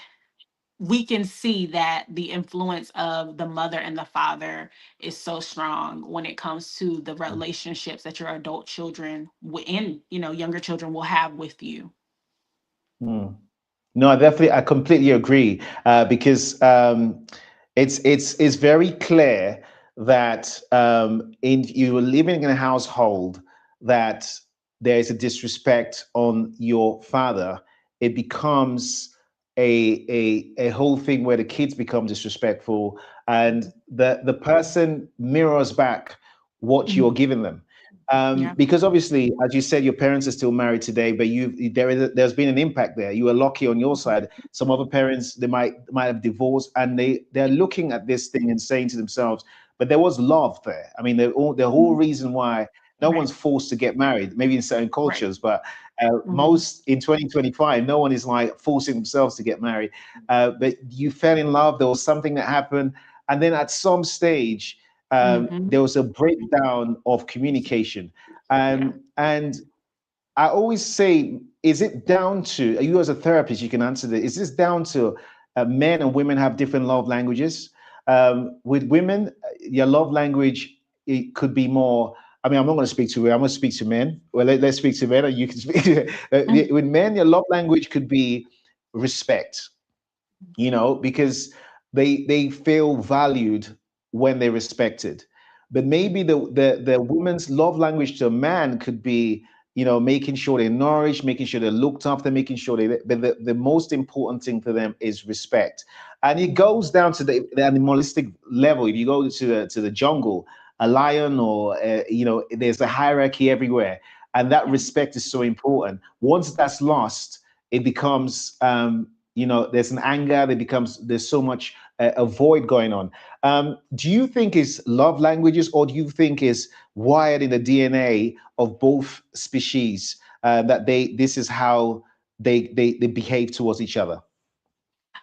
[SPEAKER 7] we can see that the influence of the mother and the father is so strong when it comes to the relationships that your adult children and younger children will have with you.
[SPEAKER 2] No, I completely agree, because it's very clear that in you are living in a household that there is a disrespect on your father. It becomes a whole thing where the kids become disrespectful, and the person mirrors back what you're giving them.
[SPEAKER 7] Yeah.
[SPEAKER 2] Because obviously, as you said, your parents are still married today, but there's been an impact there. You were lucky on your side. Some other parents, they might have divorced, and they're looking at this thing and saying to themselves, but there was love there. I mean, the whole reason why no
[SPEAKER 7] Right.
[SPEAKER 2] one's forced to get married, maybe in certain cultures, but
[SPEAKER 7] Mhm.
[SPEAKER 2] most in 2025, no one is like forcing themselves to get married. But you fell in love. There was something that happened, and then at some stage,
[SPEAKER 7] Mhm.
[SPEAKER 2] there was a breakdown of communication.
[SPEAKER 7] Yeah.
[SPEAKER 2] And I always say, is it down to you as a therapist? You can answer this. Is this down to men and women have different love languages? With women, your love language, it could be more. I mean, I'm not going to speak to women. I'm going to speak to men. Well, let's speak to men, and you can speak. With men, your love language could be respect. Because they feel valued when they're respected. But maybe the woman's love language to a man could be, making sure they're nourished, making sure they're looked after, making sure but the most important thing for them is respect. And it goes down to the animalistic level. If you go to the jungle, a lion, or there's a hierarchy everywhere, and that respect is so important. Once that's lost, it becomes there's an anger that becomes, there's so much a void going on. Do you think is love languages, or do you think is wired in the DNA of both species, that this is how they behave towards each other?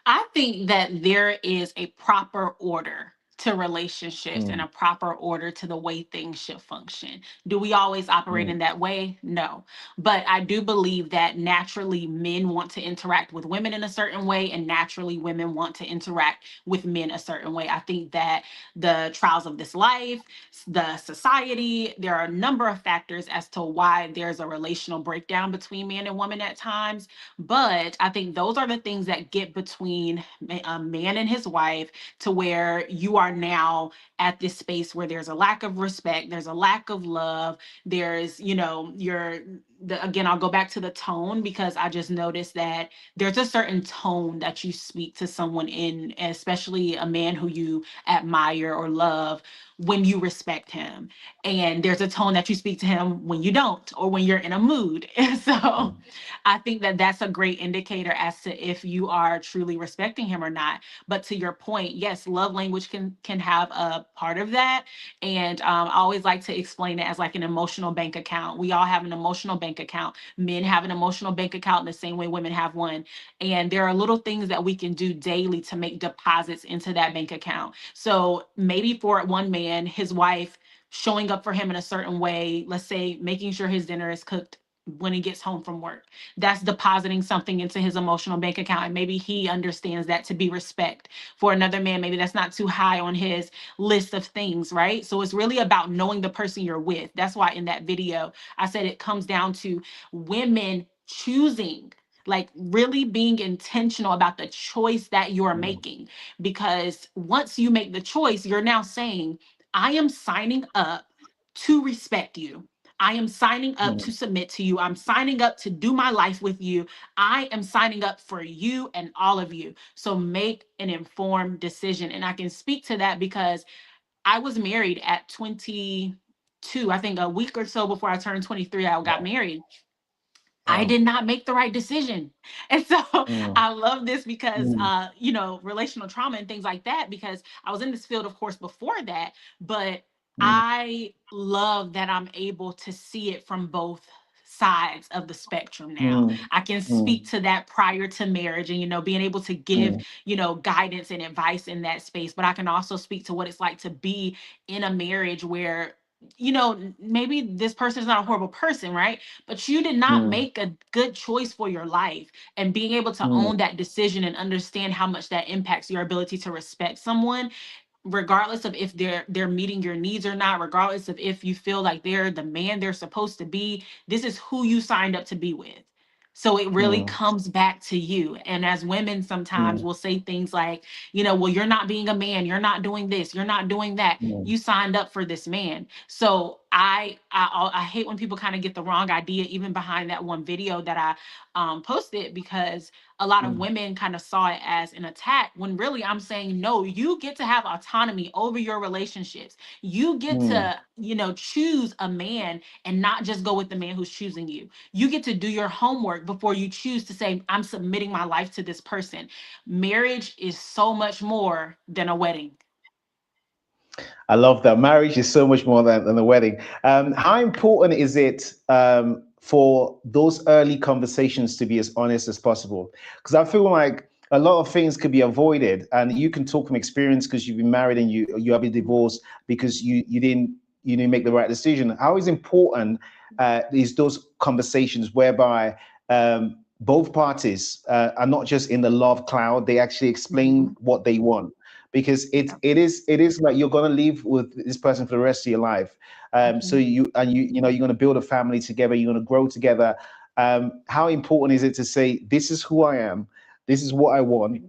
[SPEAKER 7] I think that there is a proper order to relationships and
[SPEAKER 2] Mm,
[SPEAKER 7] a proper order to the way things should function. Do we always operate
[SPEAKER 2] mm,
[SPEAKER 7] in that way? No. But I do believe that naturally men want to interact with women in a certain way, and naturally women want to interact with men a certain way. I think that the trials of this life, the society, there are a number of factors as to why there's a relational breakdown between man and woman at times. But I think those are the things that get between a man and his wife, to where you are now at this space where there's a lack of respect, there's a lack of love, there's, again, I'll go back to the tone, because I just noticed that there's a certain tone that you speak to someone in, especially a man who you admire or love, when you respect him. And there's a tone that you speak to him when you don't, or when you're in a mood. And so I think that that's a great indicator as to if you are truly respecting him or not. But to your point, yes, love language can have a part of that. And I always like to explain it as like an emotional bank account. We all have an emotional bank account. Men have an emotional bank account in the same way women have one. And there are little things that we can do daily to make deposits into that bank account. So maybe for one man, his wife showing up for him in a certain way, let's say making sure his dinner is cooked when he gets home from work, that's depositing something into his emotional bank account, and maybe he understands that to be respect. For another man, maybe that's not too high on his list of things, right? So it's really about knowing the person you're with. That's why in that video I said it comes down to women choosing, like really being intentional about the choice that you're
[SPEAKER 2] mm,
[SPEAKER 7] making. Because once you make the choice, you're now saying, I am signing up to respect you. I am signing up
[SPEAKER 2] mm,
[SPEAKER 7] to submit to you. I'm signing up to do my life with you. I am signing up for you and all of you. So make an informed decision. And I can speak to that because I was married at 22. I think a week or so before I turned 23, I got married. I
[SPEAKER 2] wow.
[SPEAKER 7] did not make the right decision. And so
[SPEAKER 2] Mm,
[SPEAKER 7] I love this because,
[SPEAKER 2] mm,
[SPEAKER 7] relational trauma and things like that, because I was in this field, of course, before that, but
[SPEAKER 2] mm,
[SPEAKER 7] I love that I'm able to see it from both sides of the spectrum now.
[SPEAKER 2] mm,
[SPEAKER 7] I can
[SPEAKER 2] mm,
[SPEAKER 7] speak to that prior to marriage and, being able to give,
[SPEAKER 2] mm,
[SPEAKER 7] guidance and advice in that space. But I can also speak to what it's like to be in a marriage where maybe this person is not a horrible person, right? But you did not make a good choice for your life. And being able to own that decision and understand how much that impacts your ability to respect someone, regardless of if they're meeting your needs or not, regardless of if you feel like they're the man they're supposed to be, this is who you signed up to be with. So it really comes back to you. And as women, sometimes we'll say things like, well, you're not being a man, you're not doing this, you're not doing that. You signed up for this man. So I hate when people kind of get the wrong idea, even behind that one video that I posted, because a lot of women kind of saw it as an attack, when really I'm saying, no, you get to have autonomy over your relationships. You get to, choose a man and not just go with the man who's choosing you. You get to do your homework before you choose to say, I'm submitting my life to this person. Marriage is so much more than a wedding.
[SPEAKER 2] I love that. Marriage is so much more than a wedding. How important is it for those early conversations to be as honest as possible? Because I feel like a lot of things could be avoided, and you can talk from experience because you've been married and you have been divorced because you didn't make the right decision. How is important is those conversations whereby both parties are not just in the love cloud, they actually explain what they want. Because it is like you're gonna live with this person for the rest of your life. So you're gonna build a family together, you're gonna grow together. How important is it to say, this is who I am, this is what I want,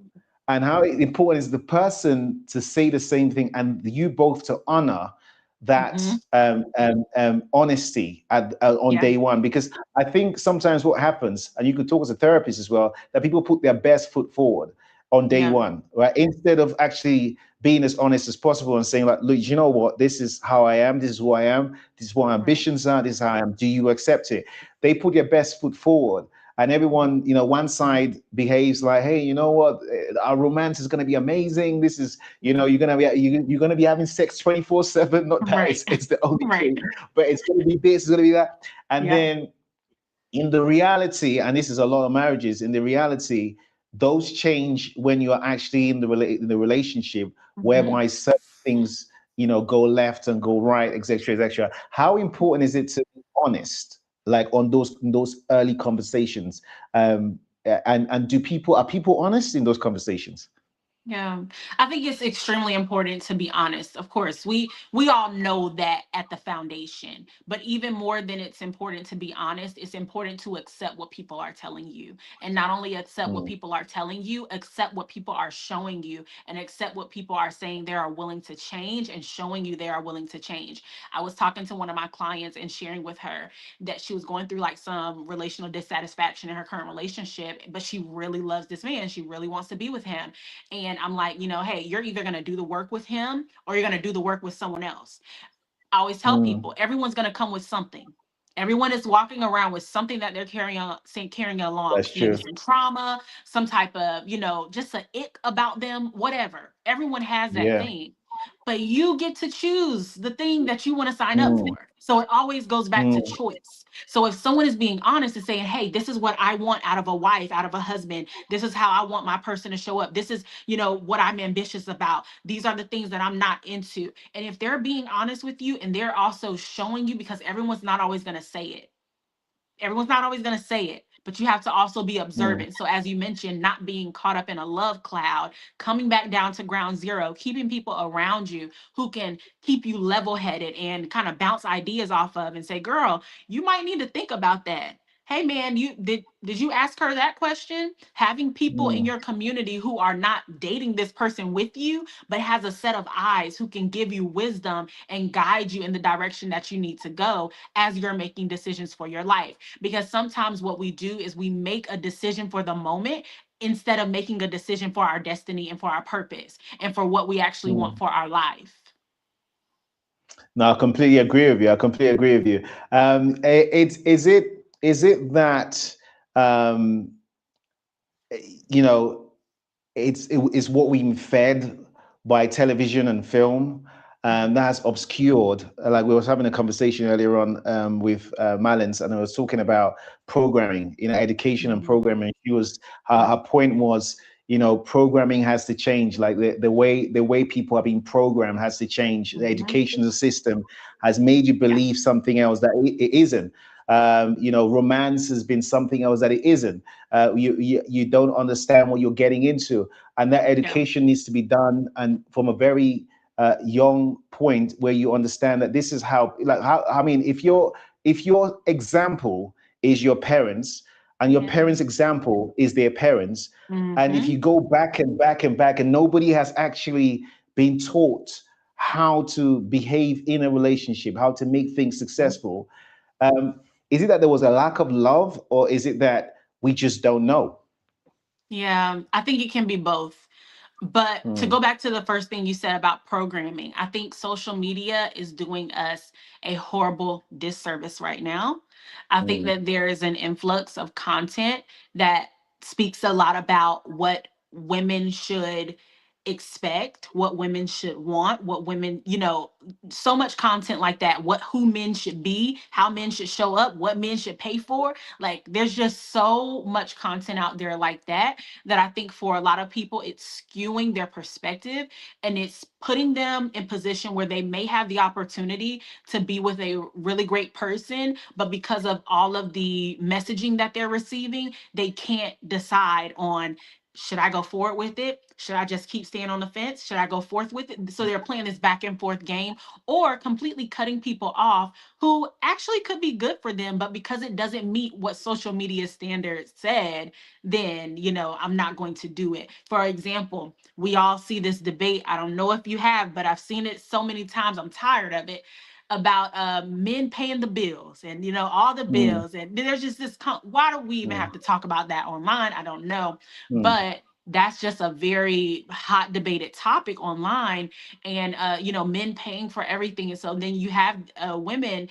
[SPEAKER 2] and how important is the person to say the same thing and you both to honor that honesty on day one? Because I think sometimes what happens, and you could talk as a therapist as well, that people put their best foot forward on day one, right? Instead of actually being as honest as possible and saying, like, look, you know what? This is how I am. This is who I am. This is what my ambitions are. This is how I am. Do you accept it? They put their best foot forward, and everyone, one side behaves like, hey, you know what? Our romance is going to be amazing. This is, you're going to be having sex 24/7. Not that it's the only thing, but it's going to be this, it's going to be that. And then in the reality, and this is a lot of marriages, in the reality, those change when you're actually in the relationship, whereby certain things, go left and go right, etc., etc. How important is it to be honest, like on those early conversations? And are people honest in those conversations?
[SPEAKER 7] Yeah, I think it's extremely important to be honest. Of course, we all know that at the foundation, but even more than it's important to be honest, it's important to accept what people are telling you. And not only accept what people are telling you, accept what people are showing you, and accept what people are saying they are willing to change and showing you they are willing to change. I was talking to one of my clients and sharing with her that she was going through like some relational dissatisfaction in her current relationship, but she really loves this man. She really wants to be with him. And I'm like, hey, you're either going to do the work with him or you're going to do the work with someone else. I always tell people, everyone's going to come with something. Everyone is walking around with something that they're carrying along.
[SPEAKER 2] That's
[SPEAKER 7] maybe
[SPEAKER 2] true.
[SPEAKER 7] some trauma, some type of, just an ick about them, whatever. Everyone has that thing. But you get to choose the thing that you want to sign up for. So it always goes back to choice. So if someone is being honest and saying, hey, this is what I want out of a wife, out of a husband, this is how I want my person to show up, this is, what I'm ambitious about, these are the things that I'm not into. And if they're being honest with you and they're also showing you, because everyone's not always going to say it. Everyone's not always going to say it, but you have to also be observant. So as you mentioned, not being caught up in a love cloud, coming back down to ground zero, keeping people around you who can keep you level-headed and kind of bounce ideas off of and say, girl, you might need to think about that. Hey man, did you ask her that question? Having people in your community who are not dating this person with you, but has a set of eyes who can give you wisdom and guide you in the direction that you need to go as you're making decisions for your life. Because sometimes what we do is we make a decision for the moment instead of making a decision for our destiny and for our purpose and for what we actually want for our life.
[SPEAKER 2] No, I completely agree with you. Is it that it's what we fed by television and film that has obscured? Like we was having a conversation earlier on with Malins, and I was talking about programming, education and programming. Her point was, programming has to change. Like the way people are being programmed has to change. The educational system has made you believe something else that it isn't. Romance has been something else that it isn't. You don't understand what you're getting into, and that education needs to be done, and from a very young point where you understand that this is how. If your example is your parents, and your parents' example is their parents, and if you go back and back and back, and nobody has actually been taught how to behave in a relationship, how to make things successful. Is it that there was a lack of love, or is it that we just don't know?
[SPEAKER 7] Yeah, I think it can be both. But to go back to the first thing you said about programming, I think social media is doing us a horrible disservice right now. I think that there is an influx of content that speaks a lot about what women should expect, what women should want, what women, so much content like that, who men should be, how men should show up, what men should pay for. Like there's just so much content out there like that I think for a lot of people it's skewing their perspective, and it's putting them in position where they may have the opportunity to be with a really great person, but because of all of the messaging that they're receiving, they can't decide on, should I go forward with it? Should I just keep staying on the fence? Should I go forth with it? So they're playing this back and forth game, or completely cutting people off who actually could be good for them, but because it doesn't meet what social media standards said, then, I'm not going to do it. For example, we all see this debate. I don't know if you have, but I've seen it so many times. I'm tired of it, about men paying the bills and all the bills, and there's just this why do we even have to talk about that online? I don't know. But that's just a very hot debated topic online, and men paying for everything. And so then you have women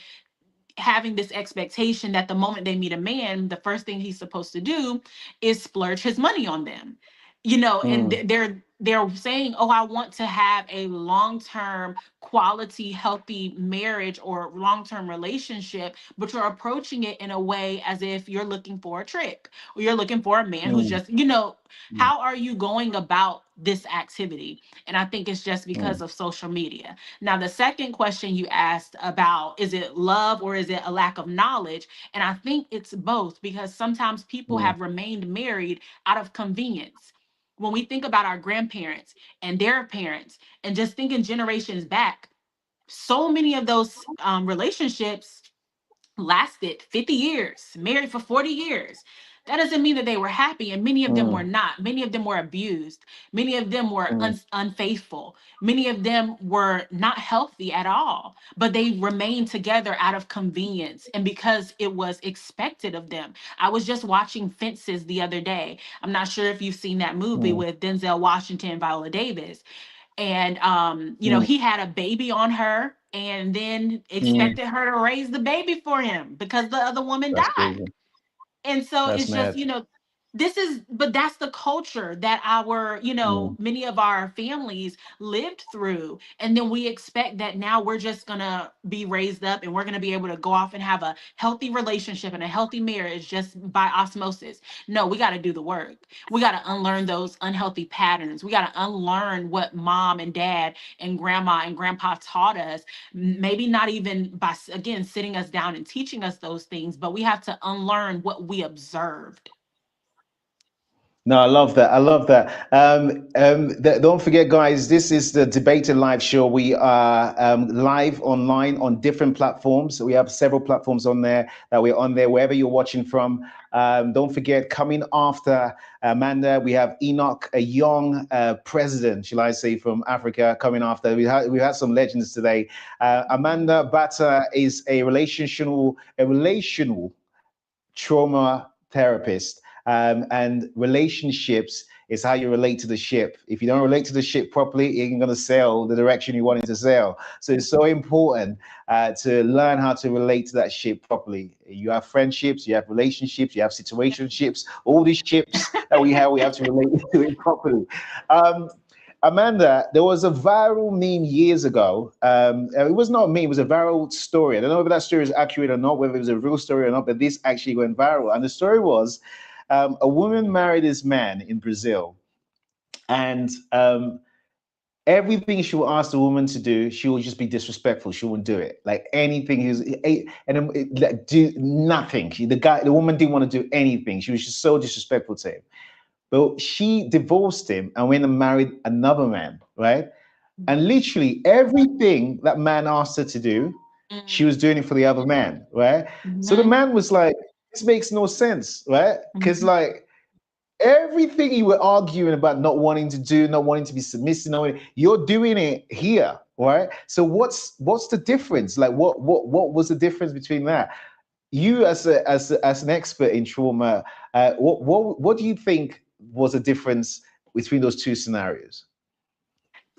[SPEAKER 7] having this expectation that the moment they meet a man, the first thing he's supposed to do is splurge his money on them, and they're saying, oh, I want to have a long-term quality healthy marriage or long-term relationship, but you're approaching it in a way as if you're looking for a trick, or you're looking for a man who's just, how are you going about this activity? And I think it's just because of social media. Now, the second question you asked about, is it love or is it a lack of knowledge? And I think it's both, because sometimes people have remained married out of convenience. When we think about our grandparents and their parents, and just thinking generations back, so many of those relationships lasted 50 years, married for 40 years. That doesn't mean that they were happy, and many of them were not. Many of them were abused. Many of them were unfaithful. Many of them were not healthy at all, but they remained together out of convenience and because it was expected of them. I was just watching Fences the other day. I'm not sure if you've seen that movie with Denzel Washington and Viola Davis. And he had a baby on her and then expected her to raise the baby for him because the other woman died. Crazy. And so it's just, but that's the culture that our, many of our families lived through. And then we expect that now we're just going to be raised up and we're going to be able to go off and have a healthy relationship and a healthy marriage just by osmosis. No, we got to do the work. We got to unlearn those unhealthy patterns. We got to unlearn what mom and dad and grandma and grandpa taught us. Maybe not even by, again, sitting us down and teaching us those things, but we have to unlearn what we observed.
[SPEAKER 2] No, I love that. I love that. Don't forget, guys, this is the Debated Live show. We are live online on different platforms. We have several platforms on there that we're on there, wherever you're watching from. Don't forget, coming after Amanda, we have Enoch, a young president, shall I say, from Africa, coming after. We had some legends today. Amanda Bata is a relational trauma therapist. And relationships is how you relate to the ship. If you don't relate to the ship properly, it ain't going to sail the direction you want it to sail. So it's so important to learn how to relate to that ship properly. You have friendships, you have relationships, you have situationships. All these ships that we have to relate to it properly. Amanda, there was a viral meme years ago. It was not a meme, it was a viral story. I don't know if that story is accurate or not, whether it was a real story or not, but this actually went viral. And the story was, a woman married this man in Brazil, And everything she will ask the woman to do, she will just be disrespectful. She won't do it. Like anything do nothing. The woman didn't want to do anything. She was just so disrespectful to him. But she divorced him and went and married another man, right? And literally everything that man asked her to do, she was doing it for the other man, right? So the man was like, this makes no sense, right? Because like everything you were arguing about not wanting to do, not wanting to be submissive, you're doing it here, right? So what's the difference? Like what was the difference between that? You as an expert in trauma, what do you think was the difference between those two scenarios?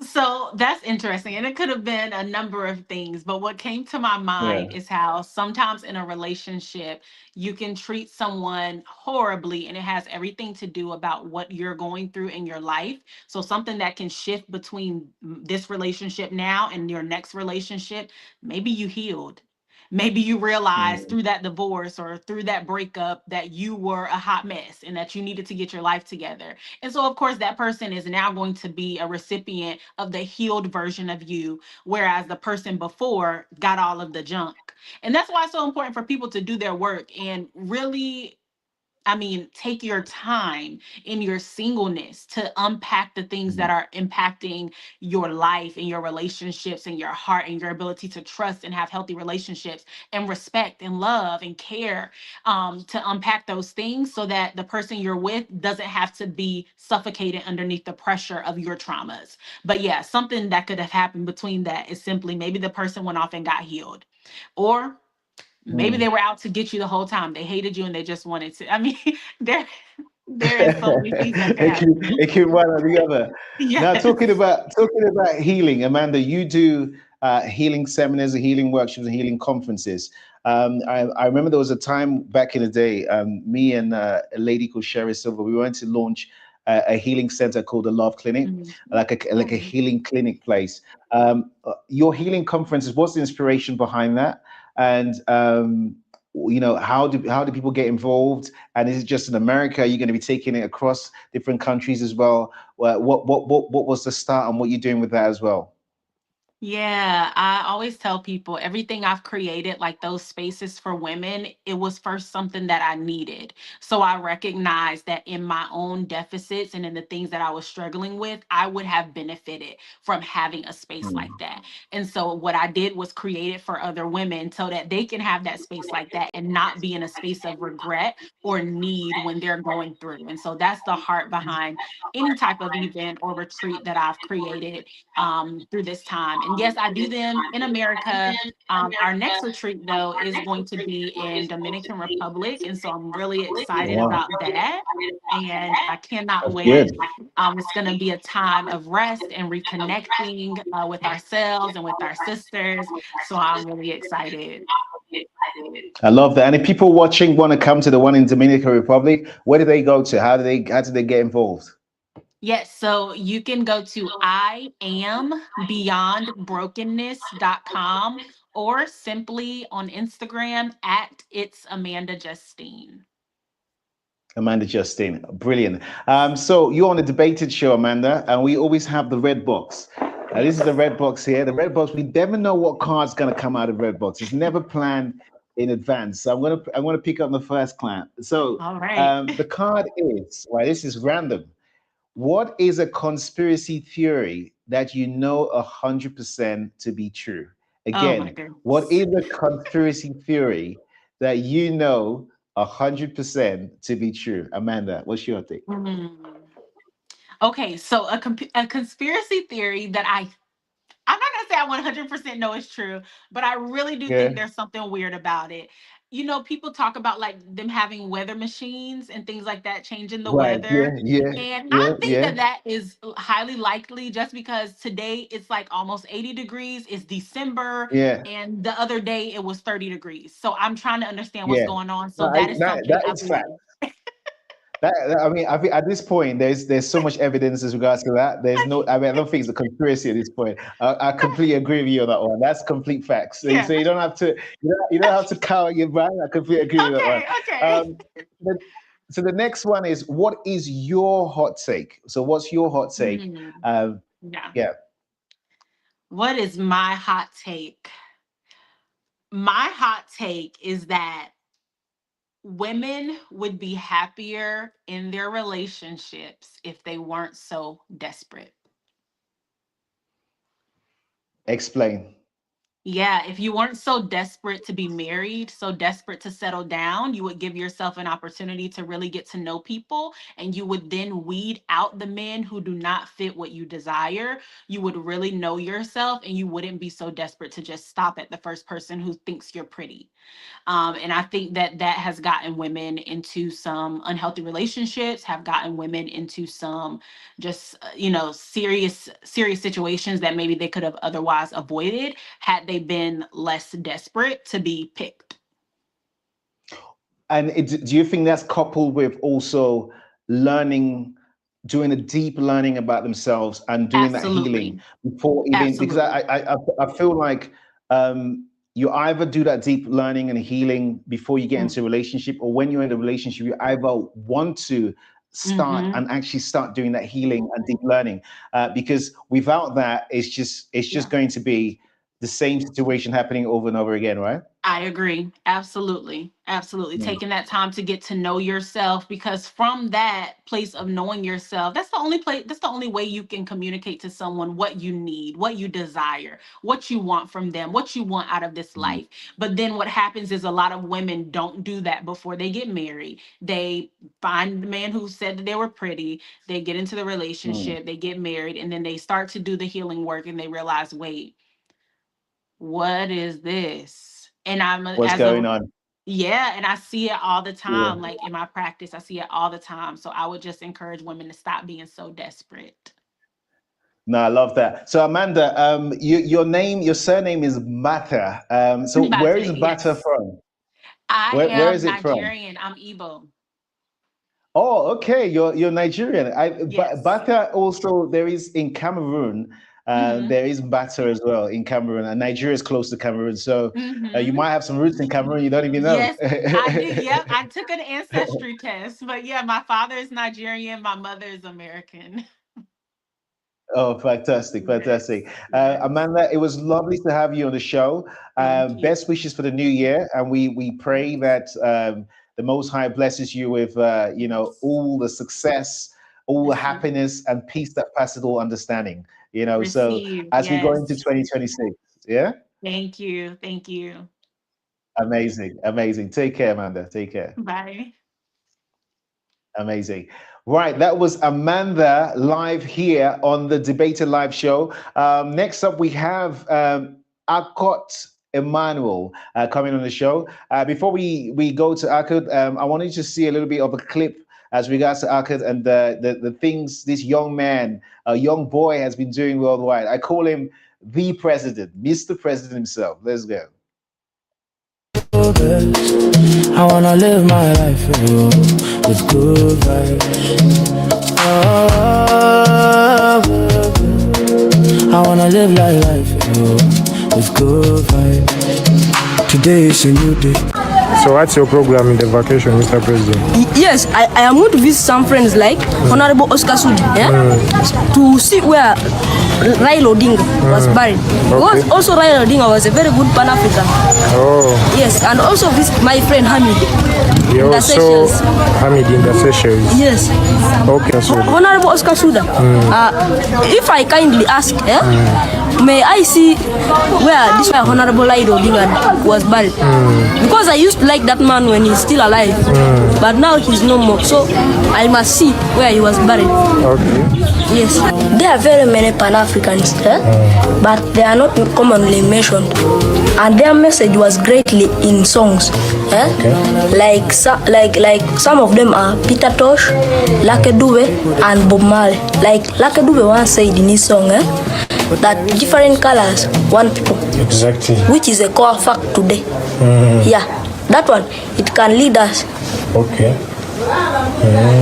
[SPEAKER 7] So that's interesting. And it could have been a number of things. But what came to my mind is how sometimes in a relationship, you can treat someone horribly, and it has everything to do about what you're going through in your life. So something that can shift between this relationship now and your next relationship, maybe you healed. Maybe you realized through that divorce or through that breakup that you were a hot mess and that you needed to get your life together. And so, of course, that person is now going to be a recipient of the healed version of you, whereas the person before got all of the junk. And that's why it's so important for people to do their work and really, take your time in your singleness to unpack the things that are impacting your life and your relationships and your heart and your ability to trust and have healthy relationships and respect and love and care, to unpack those things so that the person you're with doesn't have to be suffocated underneath the pressure of your traumas. But yeah, something that could have happened between that is simply maybe the person went off and got healed, or maybe they were out to get you the whole time. They hated you and they just wanted to. There is so many things that could happen.
[SPEAKER 2] It can one or the other.
[SPEAKER 7] Yes.
[SPEAKER 2] Now, talking about healing, Amanda, you do healing seminars, healing workshops, and healing conferences. I remember there was a time back in the day, me and a lady called Sherry Silver, we went to launch a healing center called the Love Clinic, like a healing clinic place. Your healing conferences, what's the inspiration behind that? And how do people get involved? And is it just in America? Are you going to be taking it across different countries as well? What was the start and what you're doing with that as well?
[SPEAKER 7] Yeah, I always tell people everything I've created, like those spaces for women, it was first something that I needed. So I recognized that in my own deficits and in the things that I was struggling with, I would have benefited from having a space like that. And so what I did was create it for other women so that they can have that space like that and not be in a space of regret or need when they're going through. And so that's the heart behind any type of event or retreat that I've created through this time. And yes, I do them in America. Our next retreat, though, is going to be in Dominican Republic. And so I'm really excited about that. And I cannot wait. It's going to be a time of rest and reconnecting with ourselves and with our sisters. So I'm really excited.
[SPEAKER 2] I love that. And if people watching want to come to the one in Dominican Republic, where do they go to? How do they get involved?
[SPEAKER 7] Yes, so you can go to IamBeyondBrokenness.com or simply on Instagram at It's Amanda Justine.
[SPEAKER 2] Amanda Justine, brilliant. So you're on the Debated Show, Amanda, and we always have the red box. This is the red box here. The red box, we never know what card's going to come out of the red box. It's never planned in advance. So I'm gonna pick up the first client. So
[SPEAKER 7] all right.
[SPEAKER 2] The card is, this is random. What is a conspiracy theory that you know 100% to be true? Again, what is a conspiracy theory that you know 100% to be true? Amanda, what's your take?
[SPEAKER 7] Okay, so a conspiracy theory that I'm not gonna say I 100% know is true, but I really do think there's something weird about it. People talk about like them having weather machines and things like that, changing the weather. And I think that is highly likely just because today it's like almost 80 degrees. It's December. And the other day it was 30 degrees. So I'm trying to understand what's going on. So that is something
[SPEAKER 2] that is fact. I think at this point, there's so much evidence as regards to that. I don't think it's a conspiracy at this point. I completely agree with you on that one. That's complete facts. So you don't have to, you don't have to cower your brand. I completely agree with that one. So the next one is, what is your hot take? So what's your hot take? Yeah.
[SPEAKER 7] What is my hot take? My hot take is that women would be happier in their relationships if they weren't so desperate.
[SPEAKER 2] Explain.
[SPEAKER 7] Yeah, if you weren't so desperate to be married, so desperate to settle down, you would give yourself an opportunity to really get to know people, and you would then weed out the men who do not fit what you desire. You would really know yourself, and you wouldn't be so desperate to just stop at the first person who thinks you're pretty. And I think that has gotten women into some unhealthy relationships, have gotten women into some just, serious situations that maybe they could have otherwise avoided had they been less desperate to be picked.
[SPEAKER 2] And do you think that's coupled with also doing a deep learning about themselves and doing that healing before even, because I feel like you either do that deep learning and healing before you get into a relationship, or when you're in a relationship, you either want to start and actually start doing that healing and deep learning, because without that, it's just going to be the same situation happening over and over again, right?
[SPEAKER 7] I agree. Absolutely. Taking that time to get to know yourself, because from that place of knowing yourself, that's the only way you can communicate to someone what you need, what you desire, what you want from them, what you want out of this life. But then what happens is a lot of women don't do that before they get married. They find the man who said that they were pretty, they get into the relationship, they get married, and then they start to do the healing work, and they realize, wait, what is this? And
[SPEAKER 2] what's going on?
[SPEAKER 7] Yeah, and I see it all the time. Like in my practice, I see it all the time. So I would just encourage women to stop being so desperate.
[SPEAKER 2] No, I love that. So Amanda, your surname is Bata. So Bata, where is Bata from?
[SPEAKER 7] Where is it Nigerian. From? I'm Igbo.
[SPEAKER 2] Oh, okay. You're Nigerian. Yes. Bata also there is in Cameroon. There is Bata as well in Cameroon, and Nigeria is close to Cameroon, so you might have some roots in Cameroon. You don't even know.
[SPEAKER 7] Yes, I did. Yep, I took an ancestry test, but yeah, my father is Nigerian, my mother is American.
[SPEAKER 2] Oh, fantastic. Amanda, it was lovely to have you on the show. Best wishes for the new year, and we pray that the Most High blesses you with all the success, all the happiness and peace that passes all understanding. So as we go into 2026, yeah.
[SPEAKER 7] Thank you.
[SPEAKER 2] Amazing. Take care, Amanda. Take care.
[SPEAKER 7] Bye.
[SPEAKER 2] Amazing. Right, that was Amanda live here on the Debater Live show. Next up, we have Akot Emmanuel coming on the show. Before we go to Akot, I wanted to see a little bit of a clip as regards to Akot and the things this young man, a young boy, has been doing worldwide. I call him the president, Mr. President himself. Let's go.
[SPEAKER 8] I wanna live my life with good vibes. I wanna live my life with good vibes. Today is a new day.
[SPEAKER 9] So what's your program in the vacation, Mr. President?
[SPEAKER 10] Yes, I am going to visit some friends like Honorable Oscar Sudi, to see where Raila Odinga was buried. Okay. Because also Raila Odinga was a very good Pan-African.
[SPEAKER 9] Oh.
[SPEAKER 10] Yes, and also visit my friend Hamid.
[SPEAKER 9] You also Hamid in the Seychelles?
[SPEAKER 10] Yes.
[SPEAKER 9] Okay. So
[SPEAKER 10] Honorable Oscar Suda, if I kindly ask, may I see where this Honorable Raila Odinga was buried? Because I used to like that man when he's still alive, but now he's no more. So I must see where he was buried.
[SPEAKER 9] Okay.
[SPEAKER 10] Yes. There are very many Pan-Africans, but they are not commonly mentioned. And their message was greatly in songs. Like some of them are Peter Tosh, Lucky Dube, and Bob Marley. Like Lucky Dube once said in his song, that different colors, one people.
[SPEAKER 9] Exactly.
[SPEAKER 10] Which is a core fact today. Yeah, that one, it can lead us.
[SPEAKER 9] Okay.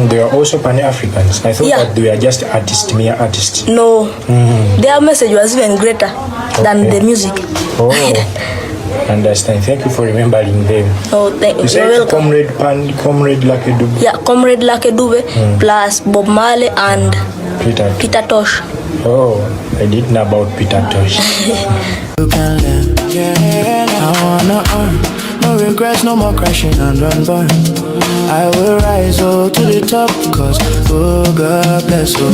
[SPEAKER 9] They are also Pan-Africans. I thought that they were just artists, mere artists.
[SPEAKER 10] No, their message was even greater than the music.
[SPEAKER 9] Oh, Understand. Thank you for remembering them.
[SPEAKER 10] Oh,
[SPEAKER 9] You said
[SPEAKER 10] you're welcome.
[SPEAKER 9] Comrade Lucky Dube.
[SPEAKER 10] Yeah, Comrade Lucky Dube plus Bob Marley and Peter Tosh.
[SPEAKER 9] Oh, I didn't know about Peter Tosh.
[SPEAKER 8] You can live, yeah, I wanna earn. No regrets, no more crashing and burn. I will rise to the top, cause oh God bless you.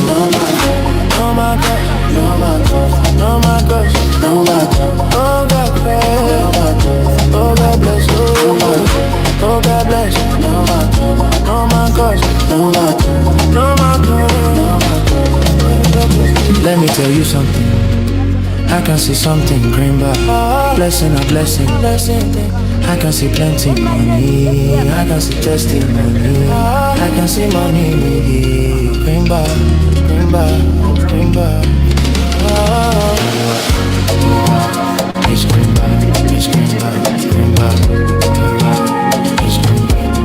[SPEAKER 8] No my God, no my God, no my God, no my God. Oh God bless, oh God bless, oh God bless. No my God, no my God, no my God, no my God. Let me tell you something. I can see something green back. Blessing a blessing. I can see plenty money. I can see testimony. I can see money. Green back, green back, green back. It's green back, it's green back, green back, green back. It's green back,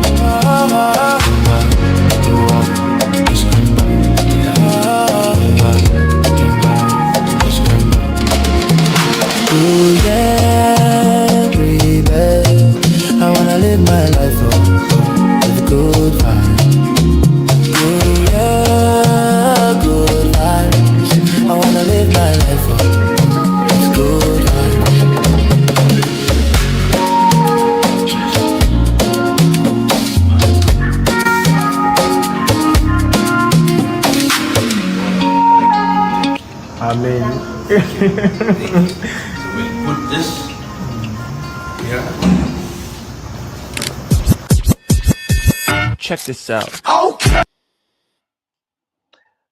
[SPEAKER 8] it's green back. Ooh yeah, baby, I wanna live my life with good vibes. Ooh yeah, good vibes. I wanna live my life with good
[SPEAKER 9] vibes. Amen.
[SPEAKER 11] Put this here.
[SPEAKER 8] Check this out.
[SPEAKER 11] Okay.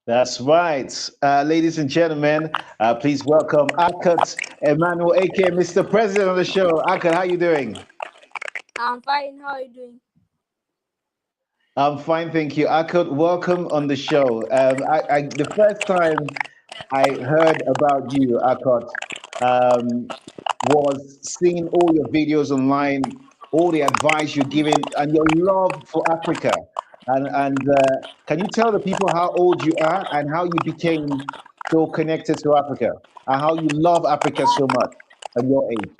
[SPEAKER 2] That's right. Ladies and gentlemen, please welcome Akot Emmanuel, aka Mr. President of the show. Akot, how you doing?
[SPEAKER 10] I'm fine. How are you doing?
[SPEAKER 2] I'm fine, thank you. Akot, welcome on the show. The first time I heard about you, Akot, was seeing all your videos online, all the advice you're giving, and your love for Africa. And can you tell the people how old you are and how you became so connected to Africa, and how you love Africa so much at your age?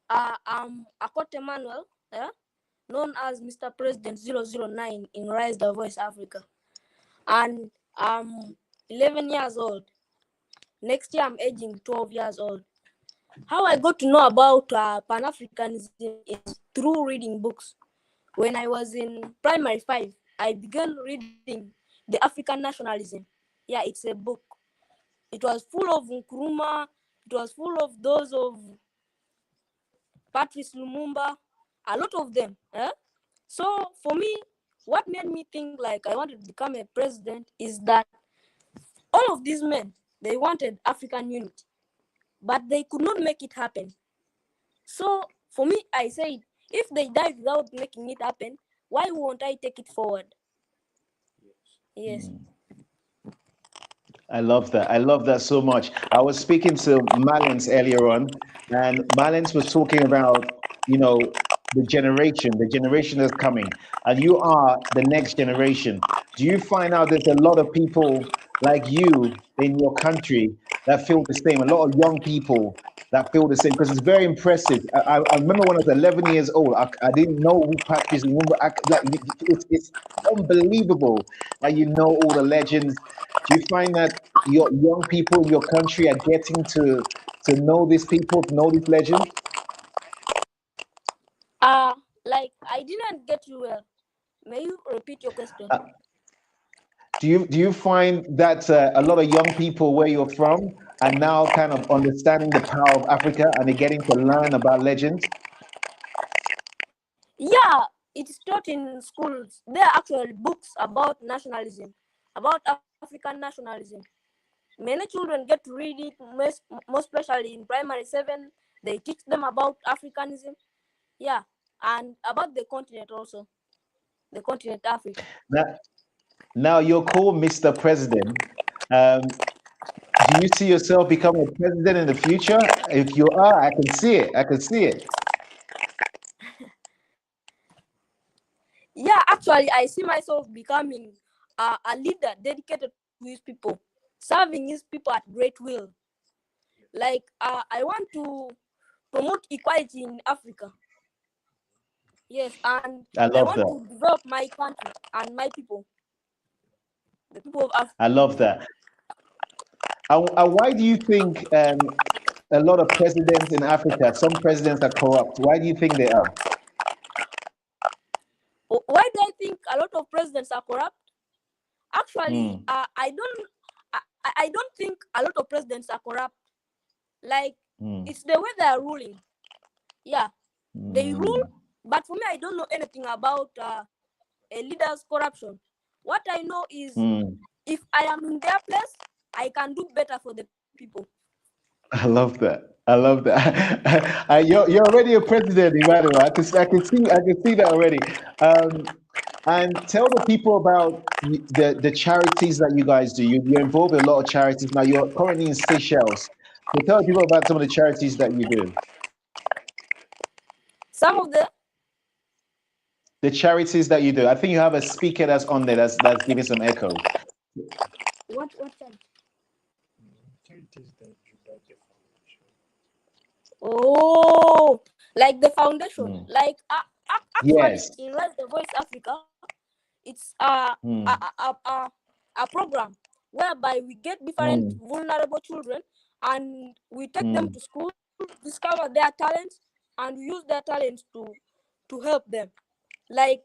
[SPEAKER 10] I'm Akot Emmanuel, known as Mr. President 009 in Rise the Voice Africa. And I'm 11 years old. Next year, I'm aging 12 years old. How I got to know about Pan-Africanism is through reading books. When I was in primary 5, I began reading The African Nationalism. Yeah, it's a book. It was full of Nkrumah. It was full of those of Patrice Lumumba, a lot of them. So for me, what made me think like I wanted to become a president is that all of these men, they wanted African unity, but they could not make it happen. So for me, I said, if they die without making it happen, why won't I take it forward? Yes.
[SPEAKER 2] I love that. I love that so much. I was speaking to Malins earlier on, and Malins was talking about, the generation that's coming, and you are the next generation. Do you find out there's a lot of people like you in your country that feel the same? A lot of young people that feel the same, because it's very impressive. I remember when I was 11 years old, I didn't know who Patrice Lumumba. It's unbelievable that you know all the legends. Do you find that your young people in your country are getting to know these people, to know these legends?
[SPEAKER 10] Like I didn't get you well. May you repeat your question?
[SPEAKER 2] Do you find that a lot of young people where you're from are now kind of understanding the power of Africa and they're getting to learn about legends?
[SPEAKER 10] Yeah, it's taught in schools. There are actually books about nationalism, about African nationalism. Many children get to read it, most especially in primary 7. They teach them about Africanism. Yeah, and about the continent also, the continent Africa.
[SPEAKER 2] Now you're called Mr. President. Do you see yourself becoming a president in the future? If you are, I can see it. I can see it.
[SPEAKER 10] Yeah, actually, I see myself becoming a leader dedicated to his people, serving his people at great will. Like, I want to promote equality in Africa. Yes, and
[SPEAKER 2] I
[SPEAKER 10] I
[SPEAKER 2] love
[SPEAKER 10] want
[SPEAKER 2] that.
[SPEAKER 10] to develop my country and my people, the people of Africa.
[SPEAKER 2] I love that. And why do you think a lot of presidents in Africa, some presidents are corrupt? Why do you think they are?
[SPEAKER 10] Why do I think a lot of presidents are corrupt? Actually, I don't think a lot of presidents are corrupt. Like, it's the way they are ruling. Yeah, they rule, but for me, I don't know anything about a leader's corruption. What I know is, if I am in their place, I can do better for the people.
[SPEAKER 2] I love that. I love that. You're already a president, Emmanuel. I can see that already. And tell the people about the charities that you guys do. You're involved in a lot of charities. Now you're currently in Seychelles. So tell people about some of the charities that you do.
[SPEAKER 10] Some of
[SPEAKER 2] the charities that you do. I think you have a speaker that's on there that's giving some echo.
[SPEAKER 10] What charity? Oh, like the foundation, like actually
[SPEAKER 2] yes.
[SPEAKER 10] in Rise the Voice Africa, it's a program whereby we get different vulnerable children and we take them to school, discover their talents, and use their talents to help them. Like,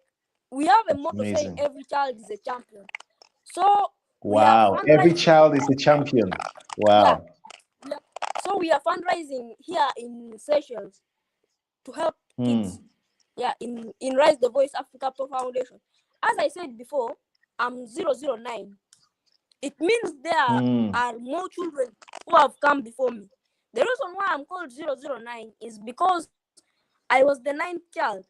[SPEAKER 10] we have a motto saying every child is a champion. So
[SPEAKER 2] wow, every child is a champion. Wow.
[SPEAKER 10] Yeah. So we are fundraising here in Seychelles to help kids. Yeah, in Rise the Voice Africa Foundation. As I said before, I'm 009. It means there are more children who have come before me. The reason why I'm called 009 is because I was the 9th child,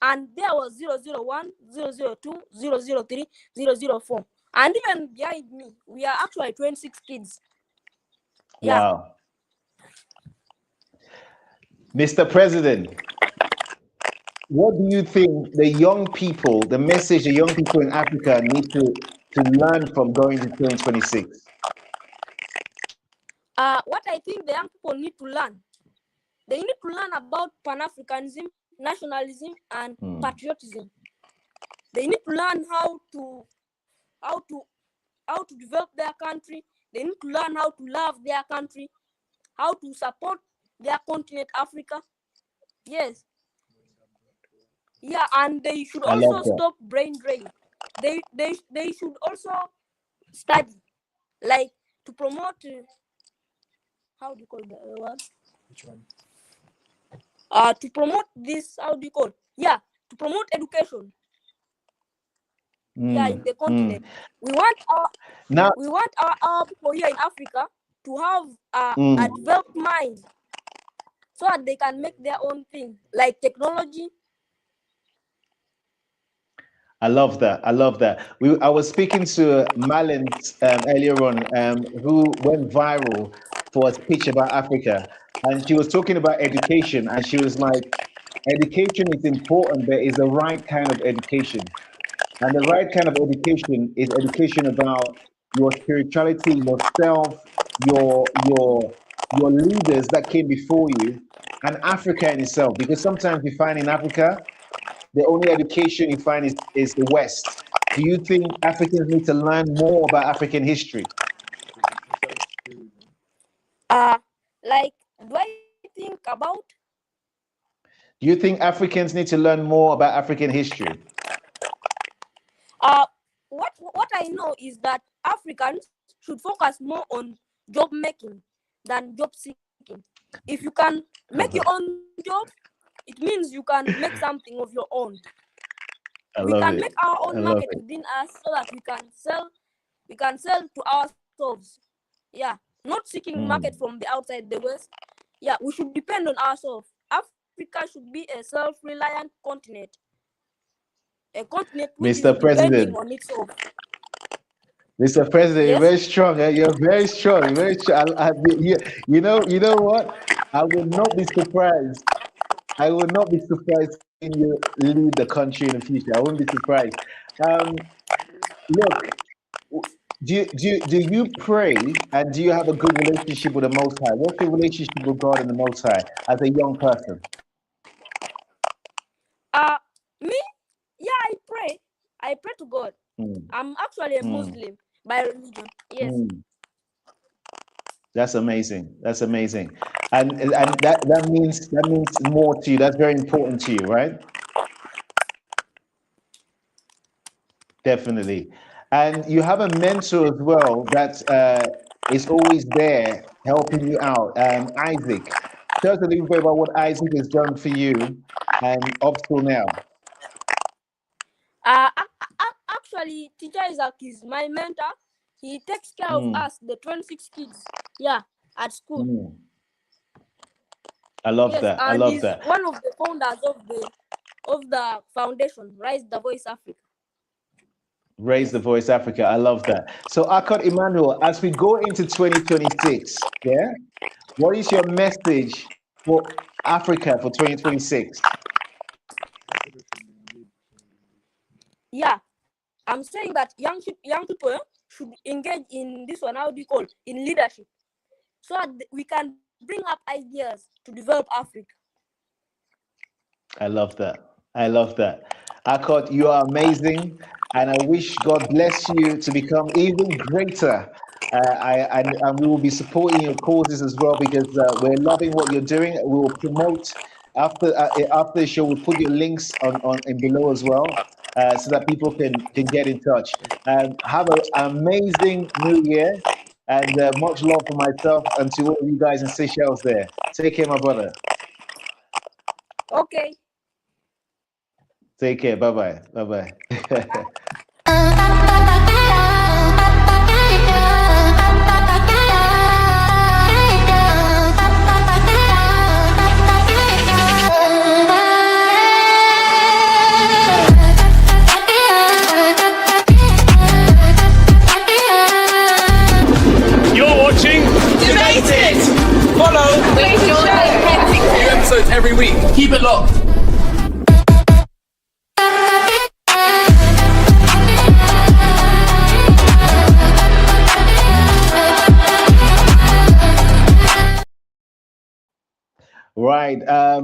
[SPEAKER 10] and there was 001, 002, 003, 004. And even behind me, we are actually 26 kids. Yeah.
[SPEAKER 2] Wow. Mr. President, what do you think the young people, the message the young people in Africa need to learn from going to 2026?
[SPEAKER 10] What I think the young people need to learn, they need to learn about Pan-Africanism, nationalism, and patriotism. They need to learn how to develop their country. They need to learn how to love their country, how to support their continent, Africa. Yes. Yeah, and they should also stop brain drain. They should also study, like to promote. How do you call the word?
[SPEAKER 9] Which one?
[SPEAKER 10] To promote this. How do you call? Yeah, to promote education. Yeah, in the continent. We want our people here in Africa to have a developed mind, so that they can make their own thing, like technology.
[SPEAKER 2] I love that. I love that. I was speaking to Malin earlier on, who went viral for a speech about Africa, and she was talking about education, and she was like, education is important, but it's the right kind of education. And the right kind of education is education about your spirituality, yourself, your leaders that came before you, and Africa in itself. Because sometimes you find in Africa, the only education you find is the West. Do you think Africans need to learn more about African history?
[SPEAKER 10] Like, do I think about?
[SPEAKER 2] Do you think Africans need to learn more about African history?
[SPEAKER 10] What I know is that Africans should focus more on job making than job seeking. If you can make your own job, it means you can make something of your own. We can make our own market within us, so that we can sell to ourselves. Yeah, not seeking market from the outside the West. Yeah, we should depend on ourselves. Africa should be a self-reliant continent. A continent which
[SPEAKER 2] Mr.
[SPEAKER 10] is
[SPEAKER 2] President,
[SPEAKER 10] depending on itself.
[SPEAKER 2] Mr. President,
[SPEAKER 10] Yes?
[SPEAKER 2] you're very strong. You're very strong. You're very strong. You know what? I would not be surprised. I would not be surprised when you lead the country in the future. I wouldn't be surprised. Look, do you pray and do you have a good relationship with the Most High? What's your relationship with God and the Most High as a young person?
[SPEAKER 10] Me? Yeah, I pray to God. I'm actually a Muslim by religion. Yes.
[SPEAKER 2] That's amazing. That's amazing. And that means more to you. That's very important to you, right? Definitely. And you have a mentor as well that is always there helping you out. Isaac. Tell us a little bit about what Isaac has done for you and up till now.
[SPEAKER 10] Actually, Teacher Isaac is my mentor. He takes care of us, the 26 kids. Yeah, at school.
[SPEAKER 2] I love that. I love that.
[SPEAKER 10] One of the founders of the foundation, Raise the Voice Africa.
[SPEAKER 2] Raise the Voice Africa. I love that. So, Akkad Emmanuel, as we go into 2026, yeah, what is your message for Africa for 2026?
[SPEAKER 10] Yeah, I'm saying that young people should engage in this one. How do you call it? In leadership, so that we can bring up ideas to develop Africa.
[SPEAKER 2] I love that. I love that. Akkad, you are amazing, and I wish God bless you to become even greater. And we will be supporting your causes as well because we're loving what you're doing. We will promote after the show. We'll put your links on in below as well, so that people can get in touch. Have an amazing new year, and much love for myself and to all of you guys in Seychelles there. Take care, my brother.
[SPEAKER 10] Okay.
[SPEAKER 2] Take care. Bye-bye. Bye-bye.
[SPEAKER 4] You're watching
[SPEAKER 5] United.
[SPEAKER 4] Follow.
[SPEAKER 5] With Jordan Kensington.
[SPEAKER 4] New episodes every week. Keep it locked.
[SPEAKER 2] Right.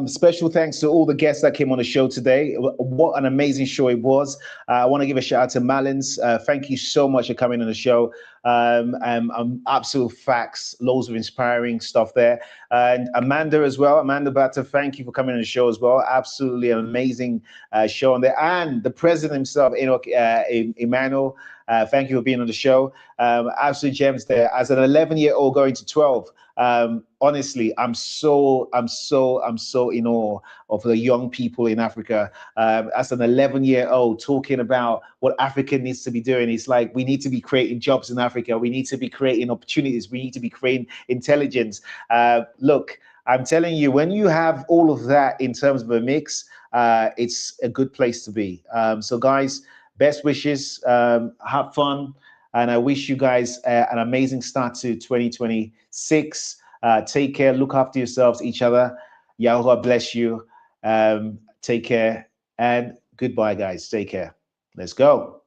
[SPEAKER 2] Special thanks to all the guests that came on the show today. What an amazing show it was. I want to give a shout out to Malins. Thank you so much for coming on the show. Absolute facts, loads of inspiring stuff there. And Amanda as well. Amanda Batta, thank you for coming on the show as well. Absolutely an amazing show on there. And the president himself, Enoch Emmanuel. Thank you for being on the show. Absolute gems there. As an 11-year-old going to 12, honestly, I'm so in awe of the young people in Africa. As an 11-year-old talking about what Africa needs to be doing, it's like we need to be creating jobs in Africa. We need to be creating opportunities. We need to be creating intelligence. Look, I'm telling you, when you have all of that in terms of a mix, it's a good place to be. So guys, best wishes, have fun, and I wish you guys an amazing start to 2026. Take care, look after yourselves, each other. Yahweh bless you. Take care, and goodbye, guys. Take care. Let's go.